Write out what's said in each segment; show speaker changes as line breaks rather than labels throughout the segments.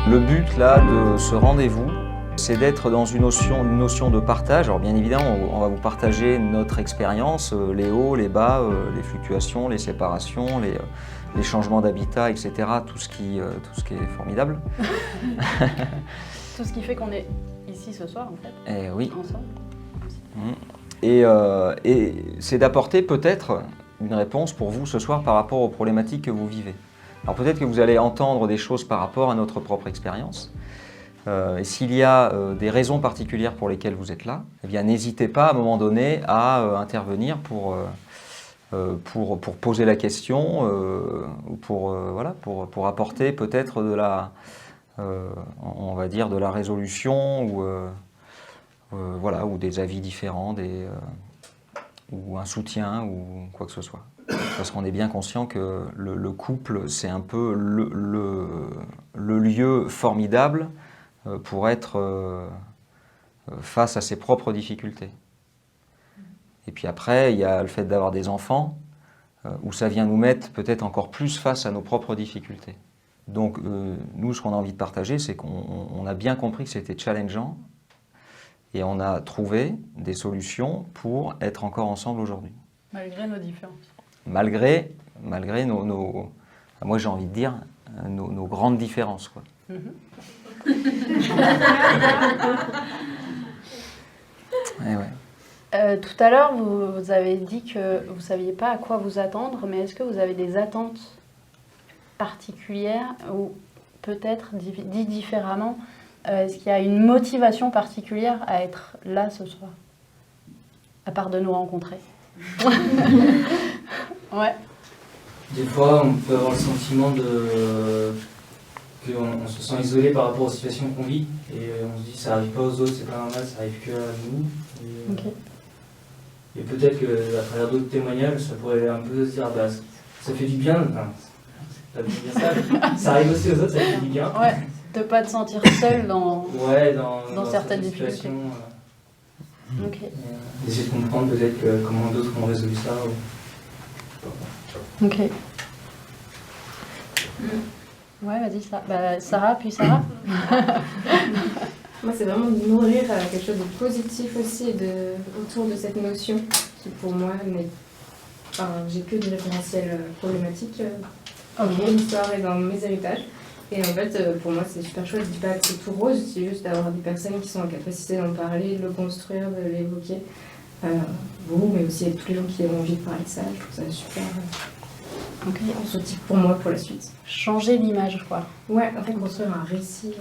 Le but là de ce rendez-vous, c'est d'être dans une notion de partage. Alors bien évidemment, on va vous partager notre expérience, les hauts, les bas, les fluctuations, les séparations, les changements d'habitat, etc. Tout ce qui est formidable.
Tout ce qui fait qu'on est ici ce soir, en fait.
Et oui.
Ensemble.
Et c'est d'apporter peut-être une réponse pour vous ce soir par rapport aux problématiques que vous vivez. Alors peut-être que vous allez entendre des choses par rapport à notre propre expérience. Et s'il y a des raisons particulières pour lesquelles vous êtes là, eh bien n'hésitez pas à un moment donné à intervenir pour poser la question, ou pour apporter peut-être de la, on va dire de la résolution ou des avis différents, ou un soutien ou quoi que ce soit. Parce qu'on est bien conscient que le couple, c'est un peu le lieu formidable pour être face à ses propres difficultés. Et puis après, il y a le fait d'avoir des enfants, où ça vient nous mettre peut-être encore plus face à nos propres difficultés. Donc nous, ce qu'on a envie de partager, c'est qu'on a bien compris que c'était challengeant, et on a trouvé des solutions pour être encore ensemble aujourd'hui.
Malgré nos différences.
Malgré nos moi j'ai envie de dire, nos grandes différences, quoi.
Ouais. Tout à l'heure, vous avez dit que vous ne saviez pas à quoi vous attendre, mais est-ce que vous avez des attentes particulières ou peut-être dit différemment, est-ce qu'il y a une motivation particulière à être là ce soir, à part de nous rencontrer? Ouais.
Des fois, on peut avoir le sentiment qu'on se sent isolé par rapport aux situations qu'on vit, et on se dit ça arrive pas aux autres, c'est pas normal, ça arrive que à nous. Et peut-être qu'à travers d'autres témoignages, ça pourrait un peu se dire ça fait du bien. Enfin, c'est pas bien dire ça arrive aussi aux autres, ça fait du bien.
Ouais. De pas te sentir seul dans certaines difficultés.
Essayer de comprendre peut-être comment d'autres ont résolu ça.
Ok. Ouais, vas-y, Sarah, puis Sarah.
Moi, c'est vraiment de nourrir quelque chose de positif aussi autour de cette notion qui, pour moi, j'ai que du référentiel problématique dans mon histoire et dans mes héritages. Et en fait, pour moi, c'est super chouette. Je dis pas que c'est tout rose, c'est juste d'avoir des personnes qui sont en capacité d'en parler, de le construire, de l'évoquer. Vous, mais aussi avec tous les gens qui ont envie de parler de ça. Je trouve ça super constructif pour moi, pour la suite.
Changer l'image, quoi.
Ouais, en fait, construire un récit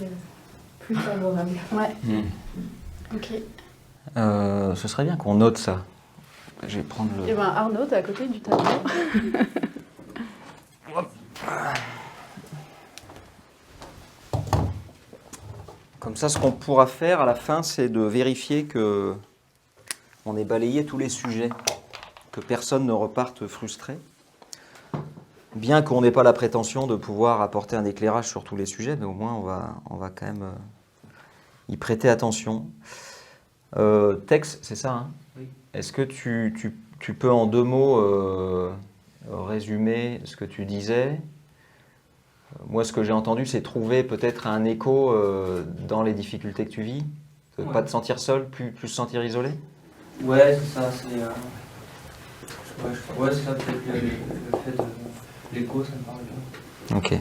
plus favorable.
Ouais. Ok.
Ce serait bien qu'on note ça. Je vais prendre le...
Eh ben, Arnaud, t'es à côté du tableau.
Comme ça, ce qu'on pourra faire à la fin, c'est de vérifier que on ait balayé tous les sujets, que personne ne reparte frustré. Bien qu'on n'ait pas la prétention de pouvoir apporter un éclairage sur tous les sujets, mais au moins on va quand même y prêter attention. Tex, c'est ça, hein?
Oui.
Est-ce que tu peux en 2 mots résumer ce que tu disais? Moi, ce que j'ai entendu, c'est trouver peut-être un écho dans les difficultés que tu vis, de ne pas te sentir seul, plus se sentir isolé.
Ouais, c'est ça, c'est ça, peut-être le fait de l'écho, ça me parle bien.
Ok.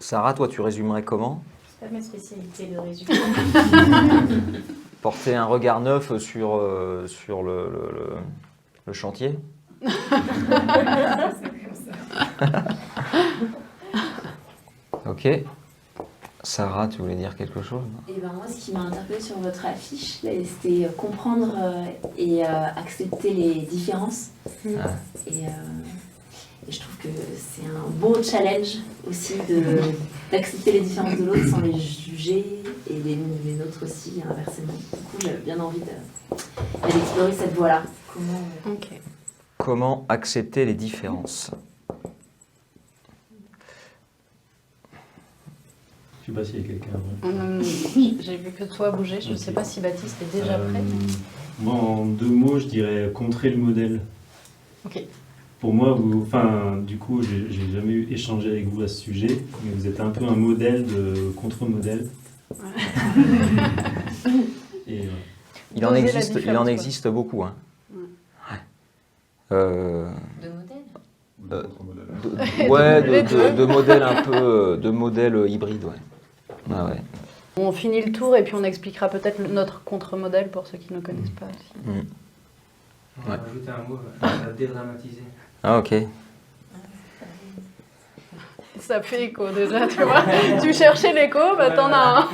Sarah, toi, tu résumerais comment?
C'est pas ma spécialité de résumé.
Porter un regard neuf sur le chantier. Ok. Sarah, tu voulais dire quelque chose?
Et ben moi, ce qui m'a interpellée sur votre affiche, c'était comprendre et accepter les différences. Et je trouve que c'est un beau challenge aussi d'accepter les différences de l'autre sans les juger, et les nôtres aussi, inversement. Du coup, j'avais bien envie d'explorer cette voie-là.
Comment accepter les différences?
Je ne sais pas s'il y a quelqu'un.
J'ai vu que toi bouger, je ne sais pas si Baptiste est déjà prêt.
Moi, en 2 mots, je dirais contrer le modèle.
Ok.
Pour moi, du coup, j'ai jamais échangé avec vous à ce sujet, mais vous êtes un peu un modèle de contre-modèle. Et,
Il en existe beaucoup. Hein.
De modèle.
De modèles un peu, de modèles hybrides, ouais. Ah ouais.
On finit le tour et puis on expliquera peut-être notre contre-modèle pour ceux qui ne connaissent pas aussi.
On va rajouter un mot, à dédramatiser.
Ah ok.
Ça fait écho déjà, tu vois. Tu cherchais l'écho, bah t'en as un.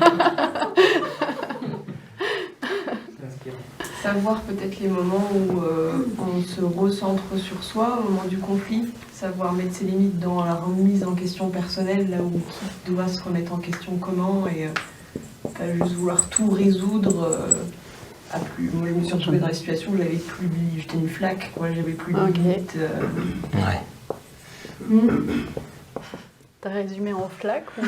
C'est inspirant.
Savoir peut-être les moments où on se recentre sur soi, au moment du conflit, savoir mettre ses limites dans la remise en question personnelle, là où qui doit se remettre en question comment, et pas juste vouloir tout résoudre. Moi, je me suis retrouvée dans la situation où j'avais plus de limite, j'étais une flaque, quoi, j'avais plus de limite.
Ouais.
T'as résumé en flaque ou...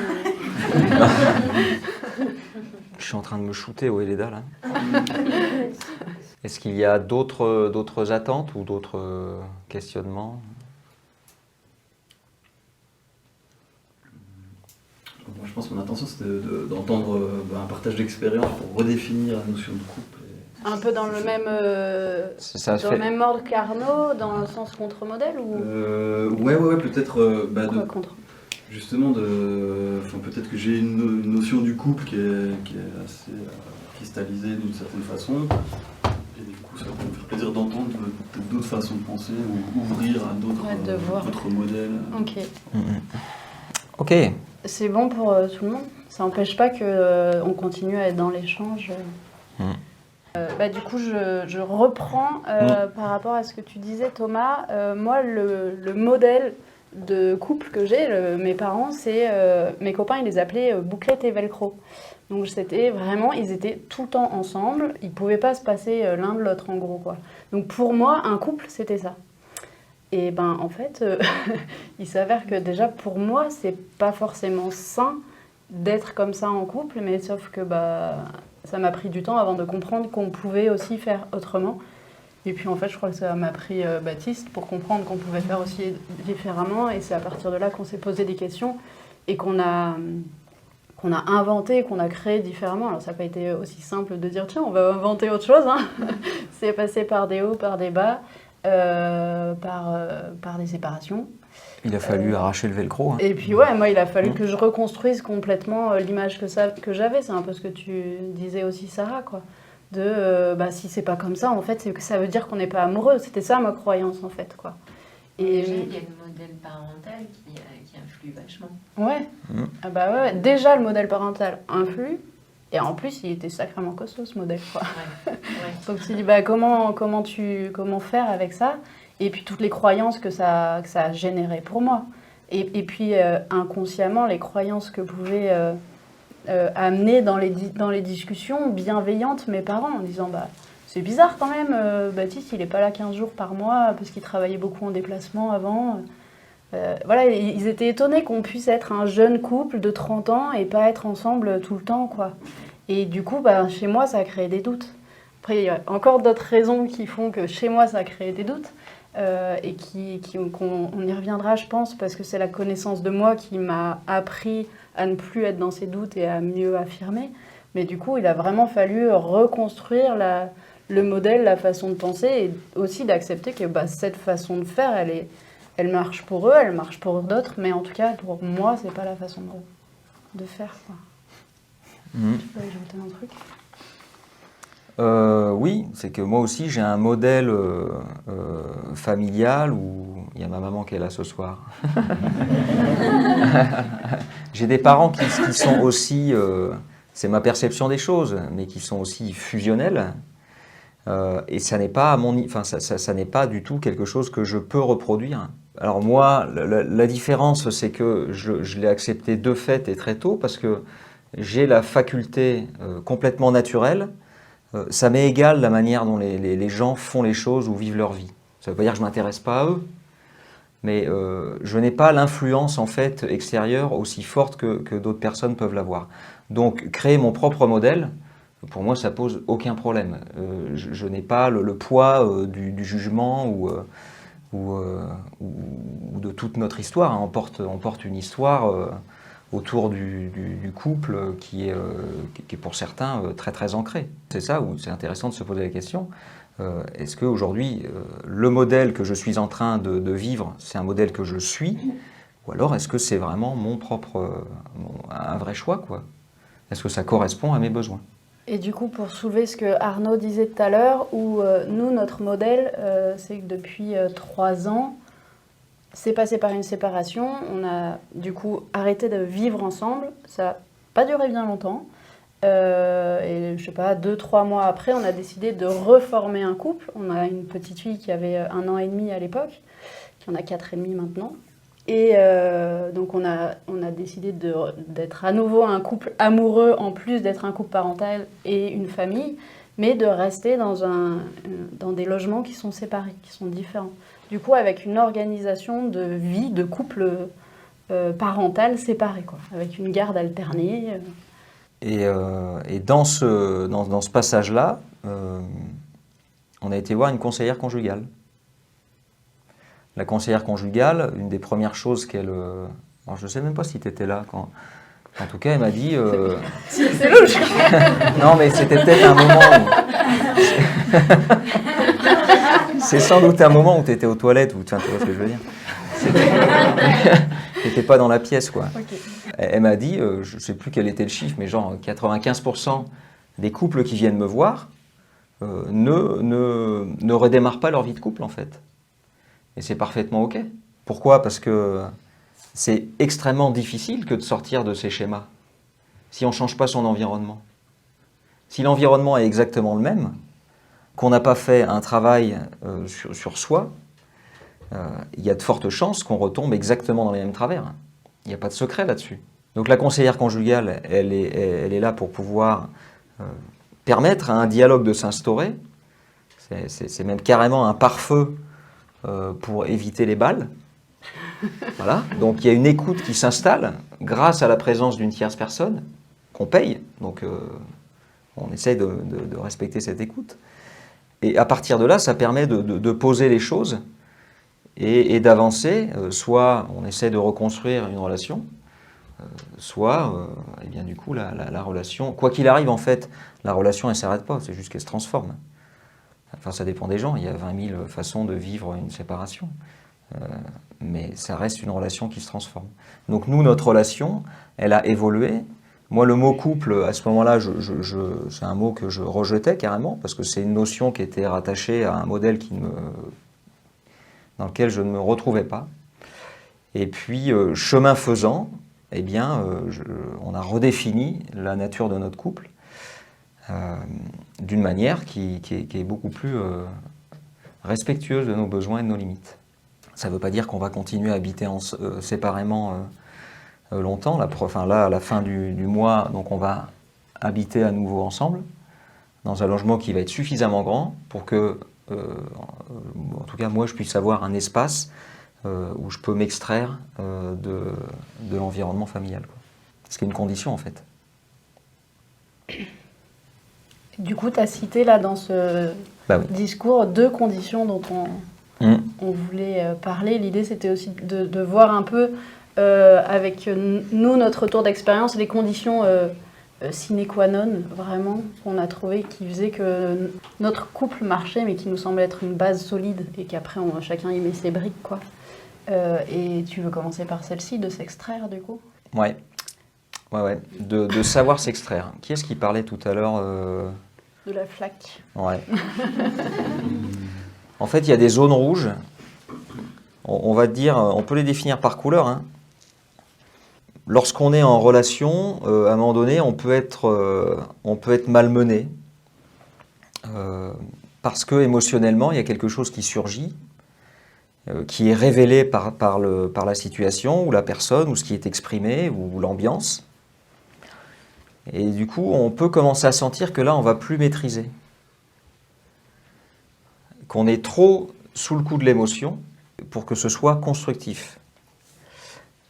Je suis en train de me shooter au Eleda là. Est-ce qu'il y a d'autres attentes ou d'autres questionnements?
Je pense que mon intention c'était d'entendre un partage d'expérience pour redéfinir la notion de couple.
Un peu dans le même, le même ordre qu'Arnaud, dans le sens contre-modèle ou...
Ouais, peut-être
Quoi, contre?
justement peut-être que j'ai une notion du couple qui est assez cristallisée d'une certaine façon. Et du coup, ça peut me faire plaisir d'entendre peut-être d'autres façons de penser ou ouvrir à d'autres modèles.
Ok.
Ok.
C'est bon pour tout le monde. Ça n'empêche pas qu'on continue à être dans l'échange. Du coup, je reprends par rapport à ce que tu disais, Thomas. Moi, le modèle de couple que j'ai, mes parents, c'est... mes copains, ils les appelaient bouclette et velcro. Donc, c'était vraiment... Ils étaient tout le temps ensemble. Ils ne pouvaient pas se passer l'un de l'autre, en gros, quoi. Donc, pour moi, un couple, c'était ça. Et ben en fait, il s'avère que déjà pour moi, c'est pas forcément sain d'être comme ça en couple, mais sauf que ça m'a pris du temps avant de comprendre qu'on pouvait aussi faire autrement. Et puis en fait, je crois que ça m'a pris Baptiste pour comprendre qu'on pouvait faire aussi différemment. Et c'est à partir de là qu'on s'est posé des questions et qu'on a inventé, qu'on a créé différemment. Alors ça n'a pas été aussi simple de dire tiens, on va inventer autre chose. Hein. C'est passé par des hauts, par des bas. Par des séparations.
Il a fallu arracher le velcro. Hein.
Et puis moi il a fallu que je reconstruise complètement l'image que j'avais. C'est un peu ce que tu disais aussi, Sarah, quoi. Si c'est pas comme ça, en fait, c'est que ça veut dire qu'on n'est pas amoureux. C'était ça ma croyance, en fait, quoi.
Et déjà, il y a le modèle parental qui influe vachement.
Ouais. Ouais. Déjà le modèle parental influe. Et en plus, il était sacrément costaud, ce modèle, quoi.
Ouais.
Donc tu dis, comment faire avec ça? Et puis toutes les croyances que ça a généré pour moi. Et puis inconsciemment, les croyances que pouvaient amener dans les discussions bienveillantes mes parents, en disant, c'est bizarre quand même, Baptiste, il n'est pas là 15 jours par mois, parce qu'il travaillait beaucoup en déplacement avant. Ils étaient étonnés qu'on puisse être un jeune couple de 30 ans et pas être ensemble tout le temps, quoi. Et du coup, chez moi, ça a créé des doutes. Après, il y a encore d'autres raisons qui font que chez moi, ça a créé des doutes. Et on y reviendra, je pense, parce que c'est la connaissance de moi qui m'a appris à ne plus être dans ces doutes et à mieux affirmer. Mais du coup, il a vraiment fallu reconstruire le modèle, la façon de penser, et aussi d'accepter que cette façon de faire, elle marche pour eux, elle marche pour d'autres, mais en tout cas, pour moi, c'est pas la façon de faire, quoi. Tu peux ajouter un truc?
Oui, c'est que moi aussi, j'ai un modèle familial où il y a ma maman qui est là ce soir. J'ai des parents qui sont aussi, c'est ma perception des choses, mais qui sont aussi fusionnels. Et ça n'est pas ça n'est pas du tout quelque chose que je peux reproduire. Alors moi, la différence, c'est que je l'ai accepté de fait et très tôt parce que j'ai la faculté complètement naturelle. Ça m'est égal la manière dont les gens font les choses ou vivent leur vie. Ça ne veut pas dire que je ne m'intéresse pas à eux, mais je n'ai pas l'influence en fait extérieure aussi forte que d'autres personnes peuvent l'avoir. Donc créer mon propre modèle, pour moi, ça pose aucun problème. Je n'ai pas le poids du jugement ou de toute notre histoire. Hein. On porte une histoire autour du couple qui est pour certains très très ancrée. C'est ça où c'est intéressant de se poser la question. Est-ce qu'aujourd'hui, le modèle que je suis en train de vivre, c'est un modèle que je suis, ou alors est-ce que c'est vraiment un vrai choix, quoi? Est-ce que ça correspond à mes besoins?
Et du coup, pour soulever ce que Arnaud disait tout à l'heure, où nous, notre modèle, c'est que depuis 3 ans, c'est passé par une séparation. On a du coup arrêté de vivre ensemble. Ça n'a pas duré bien longtemps. Et je sais pas, 2-3 mois après, on a décidé de reformer un couple. On a une petite fille qui avait 1 an et demi à l'époque, qui en a 4 et demi maintenant. Et donc on a décidé d'être à nouveau un couple amoureux, en plus d'être un couple parental et une famille, mais de rester dans des logements qui sont séparés, qui sont différents. Du coup, avec une organisation de vie, de couple parental séparé, quoi, avec une garde alternée.
Et dans ce passage-là, on a été voir une conseillère conjugale. La conseillère conjugale, une des premières choses qu'elle... alors je ne sais même pas si tu étais là quand... En tout cas, elle m'a dit...
C'est louche.
Non, mais c'était peut-être un moment où... C'est sans doute un moment où tu étais aux toilettes, ou tu vois ce que je veux dire. Tu n'étais pas dans la pièce, quoi.
Okay.
Elle m'a dit, je ne sais plus quel était le chiffre, mais genre 95% des couples qui viennent me voir ne redémarrent pas leur vie de couple, en fait. Et c'est parfaitement OK. Pourquoi? Parce que c'est extrêmement difficile que de sortir de ces schémas si on ne change pas son environnement. Si l'environnement est exactement le même, qu'on n'a pas fait un travail sur soi, il y a de fortes chances qu'on retombe exactement dans les mêmes travers. Il n'y a pas de secret là-dessus. Donc la conseillère conjugale, elle est là pour pouvoir permettre à un dialogue de s'instaurer. C'est même carrément un pare-feu pour éviter les balles. Voilà. Donc il y a une écoute qui s'installe grâce à la présence d'une tierce personne qu'on paye. Donc on essaye de respecter cette écoute. Et à partir de là, ça permet de poser les choses et d'avancer. Soit on essaie de reconstruire une relation, soit, eh bien, du coup, la relation, quoi qu'il arrive, en fait, la relation, elle ne s'arrête pas, c'est juste qu'elle se transforme. Enfin, ça dépend des gens, il y a 20 000 façons de vivre une séparation. Mais ça reste une relation qui se transforme. Donc nous, notre relation, elle a évolué. Moi, le mot couple, à ce moment-là, c'est un mot que je rejetais carrément, parce que c'est une notion qui était rattachée à un modèle dans lequel je ne me retrouvais pas. Et puis, chemin faisant, eh bien, on a redéfini la nature de notre couple d'une manière qui est beaucoup plus respectueuse de nos besoins et de nos limites. Ça ne veut pas dire qu'on va continuer à habiter séparément longtemps. Là, à la fin du mois, donc on va habiter à nouveau ensemble dans un logement qui va être suffisamment grand pour que, en tout cas moi, je puisse avoir un espace où je peux m'extraire de l'environnement familial, quoi. Ce qui est une condition, en fait.
Du coup, tu as cité là dans ce discours 2 conditions dont on voulait parler. L'idée, c'était aussi de voir un peu, avec nous, notre retour d'expérience, les conditions sine qua non, vraiment, qu'on a trouvées qui faisaient que notre couple marchait, mais qui nous semblait être une base solide, et qu'après, chacun y met ses briques, quoi. Et tu veux commencer par celle-ci, de s'extraire, du coup?
Ouais. De savoir s'extraire. Qui est-ce qui parlait tout à l'heure
De la flaque.
Ouais. En fait, il y a des zones rouges. On va dire, on peut les définir par couleur, hein. Lorsqu'on est en relation, à un moment donné, on peut être malmené parce que émotionnellement, il y a quelque chose qui surgit, qui est révélé par la situation ou la personne ou ce qui est exprimé ou l'ambiance. Et du coup, on peut commencer à sentir que là, on ne va plus maîtriser. Qu'on est trop sous le coup de l'émotion pour que ce soit constructif.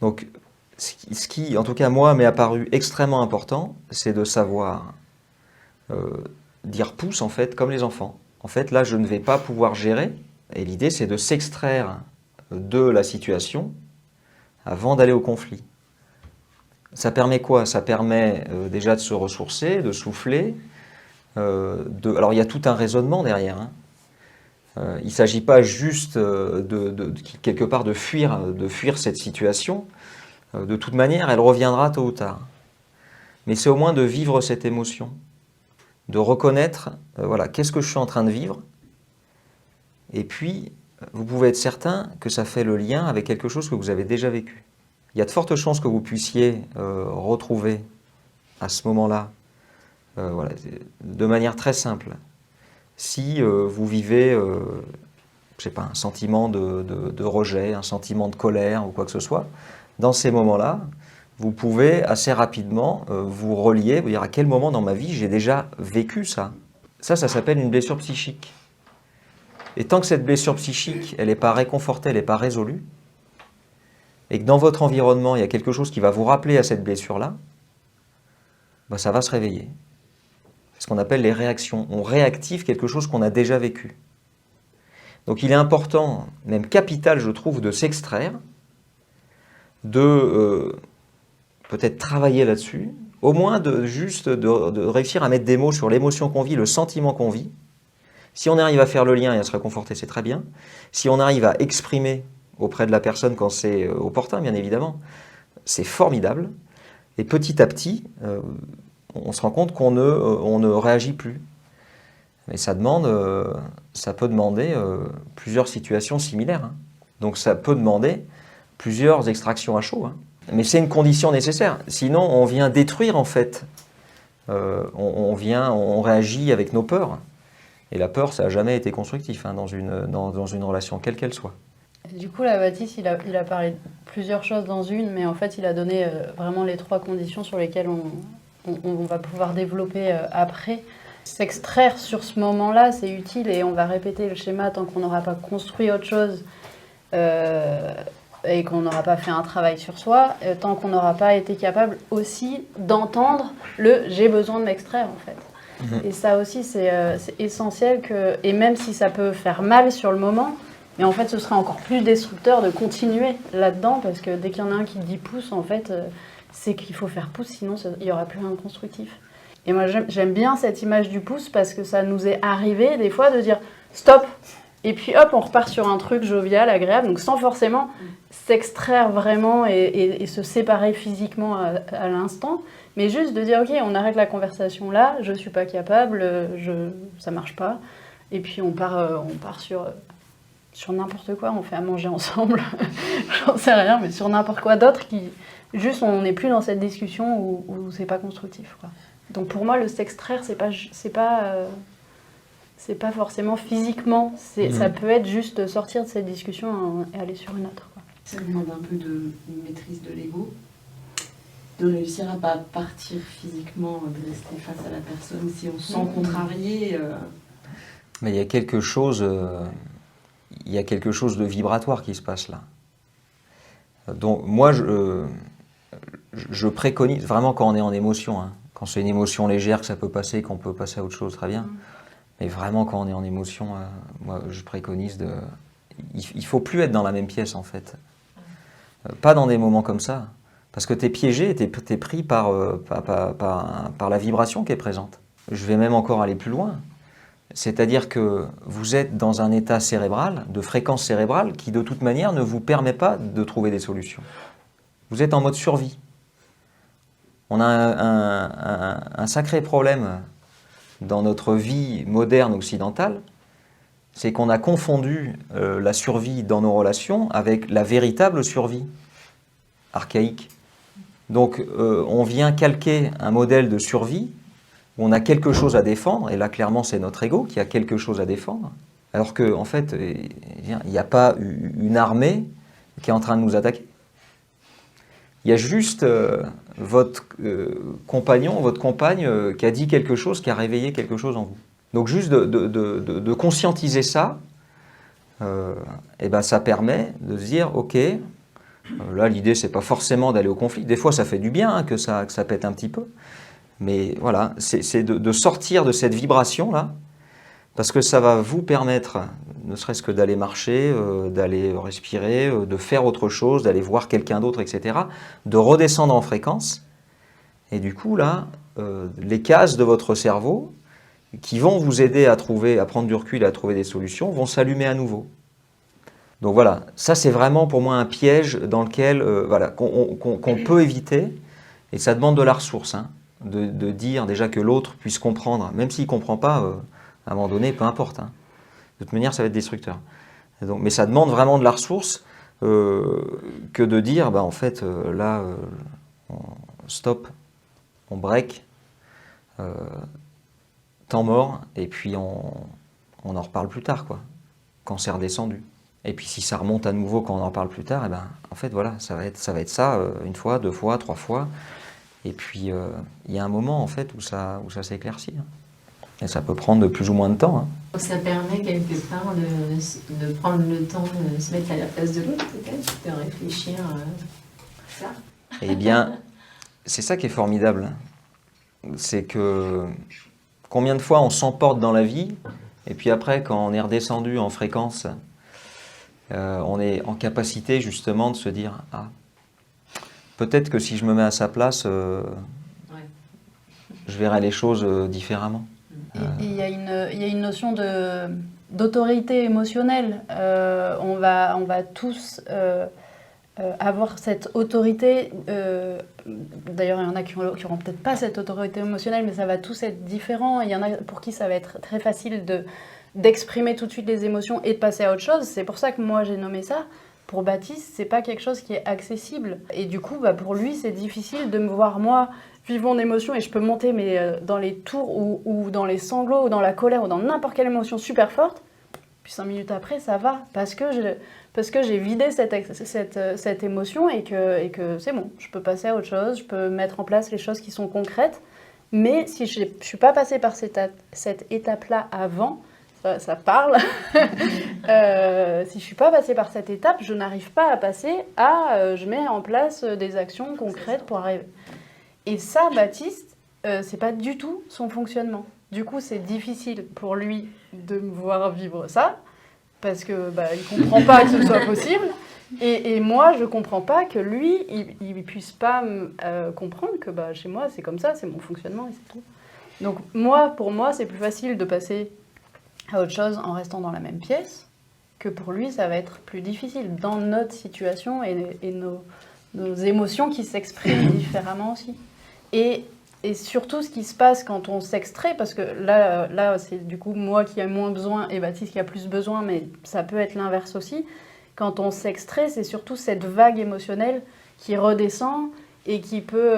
Donc, ce qui, en tout cas, moi, m'est apparu extrêmement important, c'est de savoir dire pouce, en fait, comme les enfants. En fait, là, je ne vais pas pouvoir gérer Et l'idée, c'est de s'extraire de la situation avant d'aller au conflit. Ça permet quoi? Ça permet déjà de se ressourcer, de souffler. Alors il y a tout un raisonnement derrière. Hein. Il ne s'agit pas juste quelque part de fuir cette situation. De toute manière, elle reviendra tôt ou tard. Mais c'est au moins de vivre cette émotion, de reconnaître, voilà, qu'est-ce que je suis en train de vivre. Et puis, vous pouvez être certain que ça fait le lien avec quelque chose que vous avez déjà vécu. Il y a de fortes chances que vous puissiez retrouver à ce moment-là, voilà, de manière très simple, si vous vivez, je sais pas, un sentiment de rejet, un sentiment de colère ou quoi que ce soit, dans ces moments-là, vous pouvez assez rapidement vous relier, vous dire à quel moment dans ma vie j'ai déjà vécu ça. Ça s'appelle une blessure psychique. Et tant que cette blessure psychique, elle n'est pas réconfortée, elle n'est pas résolue, et que dans votre environnement, il y a quelque chose qui va vous rappeler à cette blessure-là, ben ça va se réveiller. C'est ce qu'on appelle les réactions. On réactive quelque chose qu'on a déjà vécu. Donc il est important, même capital, je trouve, de s'extraire, de peut-être travailler là-dessus, au moins de réussir à mettre des mots sur l'émotion qu'on vit, le sentiment qu'on vit. Si on arrive à faire le lien et à se réconforter, c'est très bien. Si on arrive à exprimer auprès de la personne quand c'est opportun, bien évidemment, c'est formidable. Et petit à petit, on se rend compte qu'on ne réagit plus. Mais ça peut demander plusieurs situations similaires. Hein. Donc ça peut demander plusieurs extractions à chaud. Hein. Mais c'est une condition nécessaire. Sinon, on vient détruire en fait. On réagit avec nos peurs. Et la peur, ça n'a jamais été constructif hein, dans une relation, quelle qu'elle soit.
Du coup, là, Baptiste, il a parlé de plusieurs choses dans une, mais en fait, il a donné vraiment les 3 conditions sur lesquelles on va pouvoir développer après. S'extraire sur ce moment-là, c'est utile et on va répéter le schéma tant qu'on n'aura pas construit autre chose et qu'on n'aura pas fait un travail sur soi, tant qu'on n'aura pas été capable aussi d'entendre le « j'ai besoin de m'extraire » en fait. Et ça aussi, c'est essentiel et même si ça peut faire mal sur le moment, mais en fait, ce serait encore plus destructeur de continuer là-dedans parce que dès qu'il y en a un qui dit pouce, en fait, c'est qu'il faut faire pouce, sinon il n'y aura plus rien de constructif. Et moi, j'aime bien cette image du pouce parce que ça nous est arrivé des fois de dire stop, et puis hop, on repart sur un truc jovial, agréable, donc sans forcément s'extraire vraiment et se séparer physiquement à l'instant, mais juste de dire ok, on arrête la conversation là, je suis pas capable, ça marche pas, et puis on part sur n'importe quoi, on fait à manger ensemble, j'en sais rien, mais sur n'importe quoi d'autre qui juste on n'est plus dans cette discussion où c'est pas constructif, quoi. Donc pour moi, le s'extraire, c'est pas forcément physiquement. Ça peut être juste sortir de cette discussion et aller sur une autre, quoi.
Ça demande un peu de maîtrise de l'ego, de réussir à pas partir physiquement, de rester face à la personne si on se sent contrarié.
Mais il y a quelque chose de vibratoire qui se passe là. Donc moi, je préconise vraiment quand on est en émotion. Hein. Quand c'est une émotion légère, que ça peut passer, qu'on peut passer à autre chose, très bien. Mais vraiment, quand on est en émotion, moi, je préconise de... Il ne faut plus être dans la même pièce, en fait. Pas dans des moments comme ça. Parce que tu es piégé, tu es pris par la vibration qui est présente. Je vais même encore aller plus loin. C'est-à-dire que vous êtes dans un état cérébral, de fréquence cérébrale, qui de toute manière ne vous permet pas de trouver des solutions. Vous êtes en mode survie. On a un sacré problème dans notre vie moderne occidentale, c'est qu'on a confondu la survie dans nos relations avec la véritable survie archaïque. Donc on vient calquer un modèle de survie où on a quelque chose à défendre, et là clairement c'est notre ego qui a quelque chose à défendre, alors qu'en fait il n'y a pas une armée qui est en train de nous attaquer. Il y a juste votre compagnon, votre compagne qui a dit quelque chose, qui a réveillé quelque chose en vous. Donc juste de conscientiser ça, et ben ça permet de se dire, ok, là l'idée c'est pas forcément d'aller au conflit, des fois ça fait du bien hein, que ça pète un petit peu, mais voilà, c'est de sortir de cette vibration-là, parce que ça va vous permettre ne serait-ce que d'aller marcher, d'aller respirer, de faire autre chose, d'aller voir quelqu'un d'autre, etc., de redescendre en fréquence. Et du coup, là, les cases de votre cerveau qui vont vous aider à prendre du recul et à trouver des solutions vont s'allumer à nouveau. Donc voilà, ça c'est vraiment pour moi un piège dans lequel, qu'on peut éviter, et ça demande de la ressource, hein, de dire déjà que l'autre puisse comprendre, même s'il ne comprend pas, à un moment donné, peu importe. Hein. De toute manière, ça va être destructeur. Donc, mais ça demande vraiment de la ressource que de dire, en fait, là, stop, on break, temps mort, et puis on en reparle plus tard, quoi, quand c'est redescendu. Et puis si ça remonte à nouveau quand on en parle plus tard, en fait voilà, ça va être ça une fois, 2 fois, 3 fois. Et puis il y a un moment en fait où ça s'éclaircit. Hein. Et ça peut prendre plus ou moins de temps. Hein.
Donc ça permet quelque part de prendre le temps de se mettre à la place de l'autre peut-être, de réfléchir à ça.
Eh bien, c'est ça qui est formidable. C'est que combien de fois on s'emporte dans la vie, et puis après quand on est redescendu en fréquence, on est en capacité justement de se dire « Ah, peut-être que si je me mets à sa place, je verrai les choses différemment. »
Et il y a une notion d'autorité émotionnelle. On va tous avoir cette autorité. D'ailleurs, il y en a qui n'auront peut-être pas cette autorité émotionnelle, mais ça va tous être différent. Il y en a pour qui ça va être très facile d'exprimer tout de suite les émotions et de passer à autre chose. C'est pour ça que moi j'ai nommé ça. Pour Baptiste, c'est pas quelque chose qui est accessible. Et du coup, pour lui, c'est difficile de me voir, moi, vivre mon émotion, et je peux monter dans les tours ou dans les sanglots ou dans la colère ou dans n'importe quelle émotion super forte. Puis 5 minutes après, ça va. Parce que j'ai vidé cette émotion et que c'est bon. Je peux passer à autre chose, je peux mettre en place les choses qui sont concrètes. Mais si je ne suis pas passée par cette étape-là avant, ça parle. Si je ne suis pas passée par cette étape, je n'arrive pas à passer à... je mets en place des actions concrètes pour arriver. Et ça, Baptiste, c'est pas du tout son fonctionnement. Du coup, c'est difficile pour lui de me voir vivre ça, parce que il comprend pas que ce soit possible. Et moi, je comprends pas que lui, il puisse pas comprendre que chez moi, c'est comme ça, c'est mon fonctionnement et c'est tout. Donc pour moi, c'est plus facile de passer à autre chose en restant dans la même pièce, que pour lui, ça va être plus difficile dans notre situation et nos émotions qui s'expriment différemment aussi. Et surtout ce qui se passe quand on s'extrait, parce que là c'est du coup moi qui ai moins besoin et Baptiste qui a plus besoin, mais ça peut être l'inverse aussi. Quand on s'extrait, c'est surtout cette vague émotionnelle qui redescend et qui peut...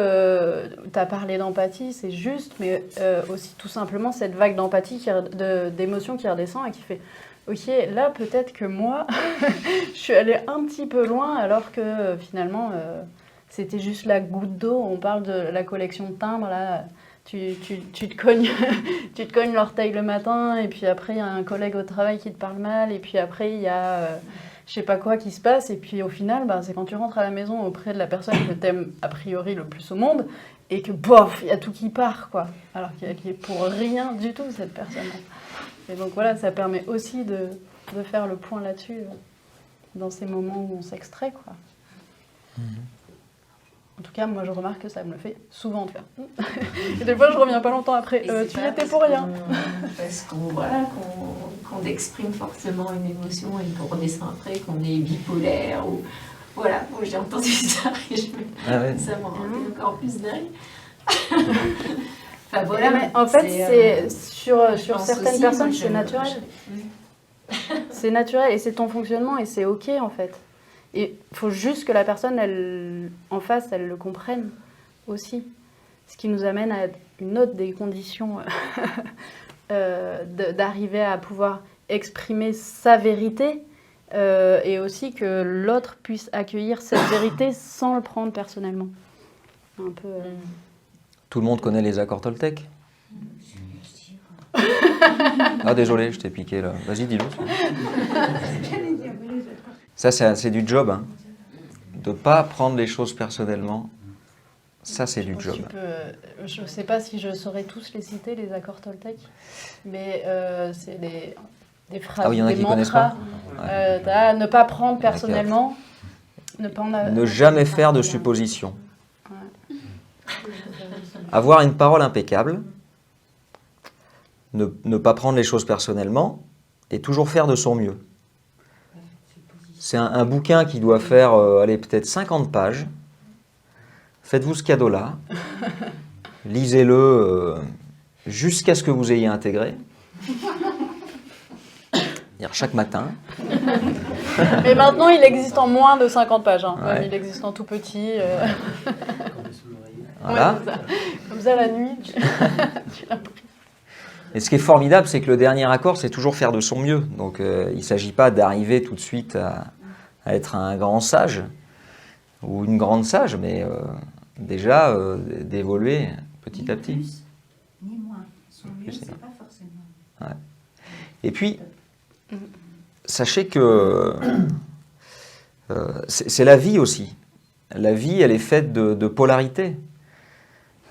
tu as parlé d'empathie, c'est juste, mais aussi tout simplement cette vague d'empathie, d'émotion qui redescend et qui fait « Ok, là peut-être que moi, je suis allée un petit peu loin alors que finalement... c'était juste la goutte d'eau. On parle de la collection de timbres, là. Tu te cognes l'orteil le matin, et puis après, il y a un collègue au travail qui te parle mal, et puis après, il y a je sais pas quoi qui se passe, et puis au final, c'est quand tu rentres à la maison auprès de la personne que t'aimes a priori le plus au monde, et que, bof, il y a tout qui part, quoi. Alors qu'il est pour rien du tout, cette personne. Et donc voilà, ça permet aussi de faire le point là-dessus, dans ces moments où on s'extrait, quoi. En tout cas, moi, je remarque que ça me le fait souvent de faire. Et des fois, je reviens pas longtemps après. Tu y étais pour rien.
Parce qu'on exprime fortement une émotion et qu'on redescend après, qu'on est bipolaire ou... Voilà, moi j'ai entendu ça et ça m'en rendait encore plus dingue. Enfin, voilà,
mais en fait, sur certaines personnes, c'est naturel. C'est naturel et c'est ton fonctionnement et c'est ok en fait. Et il faut juste que la personne, en face, elle le comprenne aussi. Ce qui nous amène à une autre des conditions d'arriver à pouvoir exprimer sa vérité et aussi que l'autre puisse accueillir cette vérité sans le prendre personnellement. Un peu,
Tout le monde connaît les accords Toltec. Ah désolé, je t'ai piqué là. Vas-y, dis-le. Ça, c'est du job. Hein. De ne pas prendre les choses personnellement, ça, c'est du job.
Je ne sais pas si je saurais tous les citer, les accords Toltec, mais des phrases,
Ah oui, il y en a
des
qui connaissent
mantras.
pas.
T'as ne pas prendre personnellement.
Ne jamais faire de suppositions. Avoir une parole impeccable. Ne pas prendre les choses personnellement. Et toujours faire de son mieux. C'est un bouquin qui doit faire, allez, peut-être 50 pages. Faites-vous ce cadeau-là. Lisez-le jusqu'à ce que vous ayez intégré. C'est-à-dire chaque matin.
Mais maintenant, il existe en moins de 50 pages. Hein.
Ouais.
Il existe en tout petit.
Voilà.
Ouais, c'est ça. Comme ça, la nuit, tu l'as pris.
Et ce qui est formidable, c'est que le dernier accord, c'est toujours faire de son mieux. Donc, il ne s'agit pas d'arriver tout de suite à être un grand sage ou une grande sage, mais déjà d'évoluer petit à petit.
Plus ni moins. Son mieux, c'est pas forcément.
Ouais. Et puis, sachez que c'est la vie aussi. La vie, elle est faite de polarité.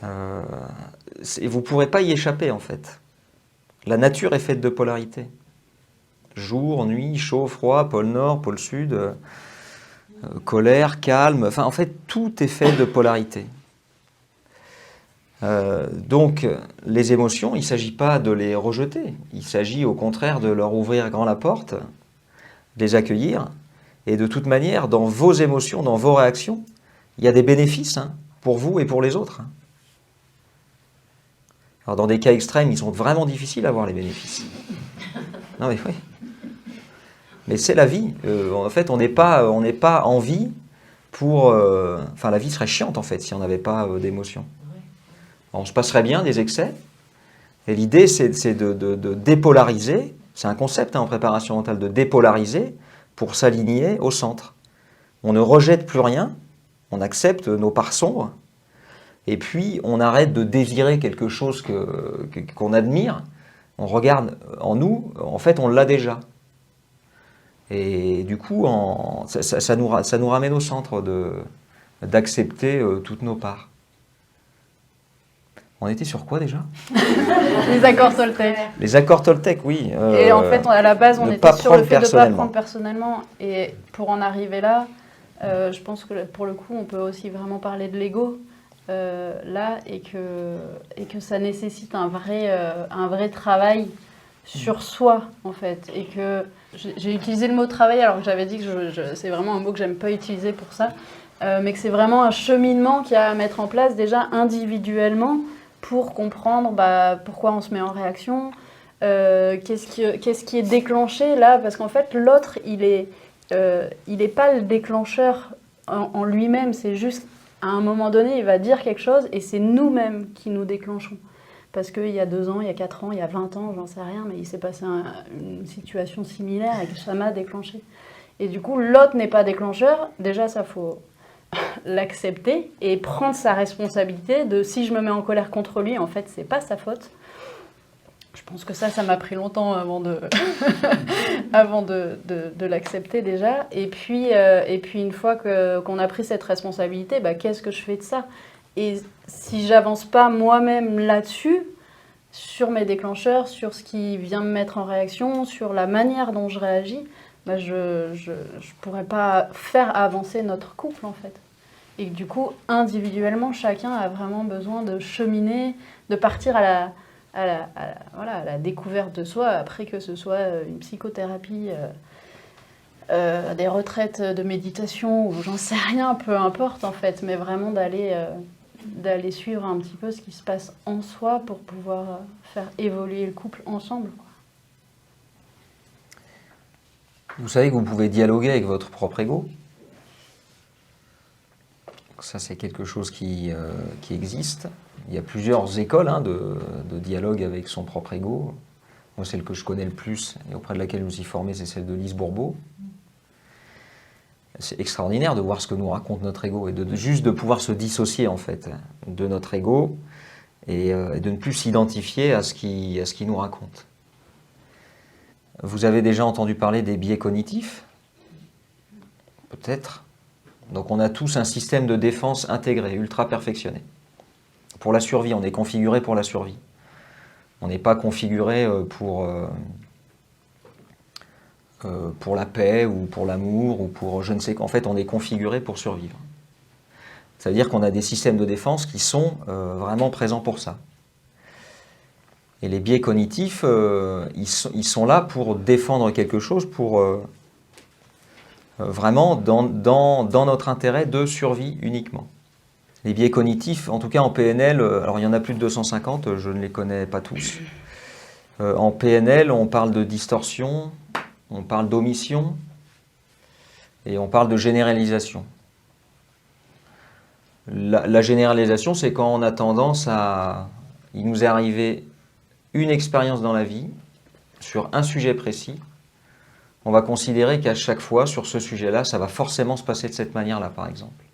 Vous ne pourrez pas y échapper, en fait. La nature est faite de polarité. Jour, nuit, chaud, froid, pôle nord, pôle sud, colère, calme. Enfin, en fait, tout est fait de polarité. Donc, les émotions, il ne s'agit pas de les rejeter. Il s'agit au contraire de leur ouvrir grand la porte, de les accueillir. Et de toute manière, dans vos émotions, dans vos réactions, il y a des bénéfices hein, pour vous et pour les autres. Alors, dans des cas extrêmes, ils sont vraiment difficiles à voir les bénéfices. Non, mais oui. Mais c'est la vie. En fait, on n'est pas en vie pour... Enfin, la vie serait chiante, en fait, si on n'avait pas d'émotions. On se passerait bien des excès. Et l'idée, c'est de dépolariser. C'est un concept hein, en préparation mentale, de dépolariser pour s'aligner au centre. On ne rejette plus rien. On accepte nos parts sombres. Et puis, on arrête de désirer quelque chose qu'on admire. On regarde en nous, en fait, on l'a déjà. Et du coup, ça nous ramène au centre d'accepter toutes nos parts. On était sur quoi déjà?
Les accords Toltec.
Les accords Toltec, oui.
Et en fait, à la base, on
ne
était
pas
sur le
prendre
fait de ne pas
personnellement.
prendre personnellement. Et pour en arriver là, je pense que pour le coup, on peut aussi vraiment parler de l'ego. Là, et que ça nécessite un vrai travail sur soi, en fait. Et que j'ai utilisé le mot travail, alors que j'avais dit que c'est vraiment un mot que j'aime pas utiliser pour ça, mais que c'est vraiment un cheminement qu'il y a à mettre en place déjà individuellement pour comprendre pourquoi on se met en réaction, qu'est-ce qui est déclenché là, parce qu'en fait, l'autre, il est pas le déclencheur en lui-même, c'est juste à un moment donné, il va dire quelque chose et c'est nous-mêmes qui nous déclenchons. Parce qu'il y a 2 ans, il y a 4 ans, il y a 20 ans, j'en sais rien, mais il s'est passé une situation similaire et que ça m'a déclenché. Et du coup, l'autre n'est pas déclencheur. Déjà, ça faut l'accepter et prendre sa responsabilité de si je me mets en colère contre lui, en fait, c'est pas sa faute. Je pense que ça m'a pris longtemps avant de l'accepter déjà. Et puis une fois qu'on a pris cette responsabilité, qu'est-ce que je fais de ça? Et si j'avance pas moi-même là-dessus, sur mes déclencheurs, sur ce qui vient me mettre en réaction, sur la manière dont je réagis, je pourrais pas faire avancer notre couple en fait. Et du coup, individuellement, chacun a vraiment besoin de cheminer, de partir à la découverte de soi, après que ce soit une psychothérapie, des retraites de méditation, ou j'en sais rien, peu importe en fait, mais vraiment d'aller suivre un petit peu ce qui se passe en soi pour pouvoir faire évoluer le couple ensemble.
Vous savez que vous pouvez dialoguer avec votre propre ego. Ça, c'est quelque chose qui existe. Il y a plusieurs écoles de dialogue avec son propre ego. Moi, celle que je connais le plus et auprès de laquelle je me suis formé, c'est celle de Lise Bourbeau. C'est extraordinaire de voir ce que nous raconte notre ego et juste de pouvoir se dissocier en fait de notre ego et de ne plus s'identifier à ce qu'il nous raconte. Vous avez déjà entendu parler des biais cognitifs? Peut-être. Donc on a tous un système de défense intégré, ultra perfectionné. Pour la survie, on est configuré pour la survie. On n'est pas configuré pour la paix ou pour l'amour ou pour je ne sais quoi. En fait, on est configuré pour survivre. Ça veut dire qu'on a des systèmes de défense qui sont vraiment présents pour ça. Et les biais cognitifs, ils sont là pour défendre quelque chose, pour vraiment dans notre intérêt de survie uniquement. Les biais cognitifs, en tout cas en PNL, alors il y en a plus de 250, je ne les connais pas tous. En PNL, on parle de distorsion, on parle d'omission et on parle de généralisation. La généralisation, c'est quand on a tendance à... Il nous est arrivé une expérience dans la vie sur un sujet précis. On va considérer qu'à chaque fois, sur ce sujet-là, ça va forcément se passer de cette manière-là, par exemple.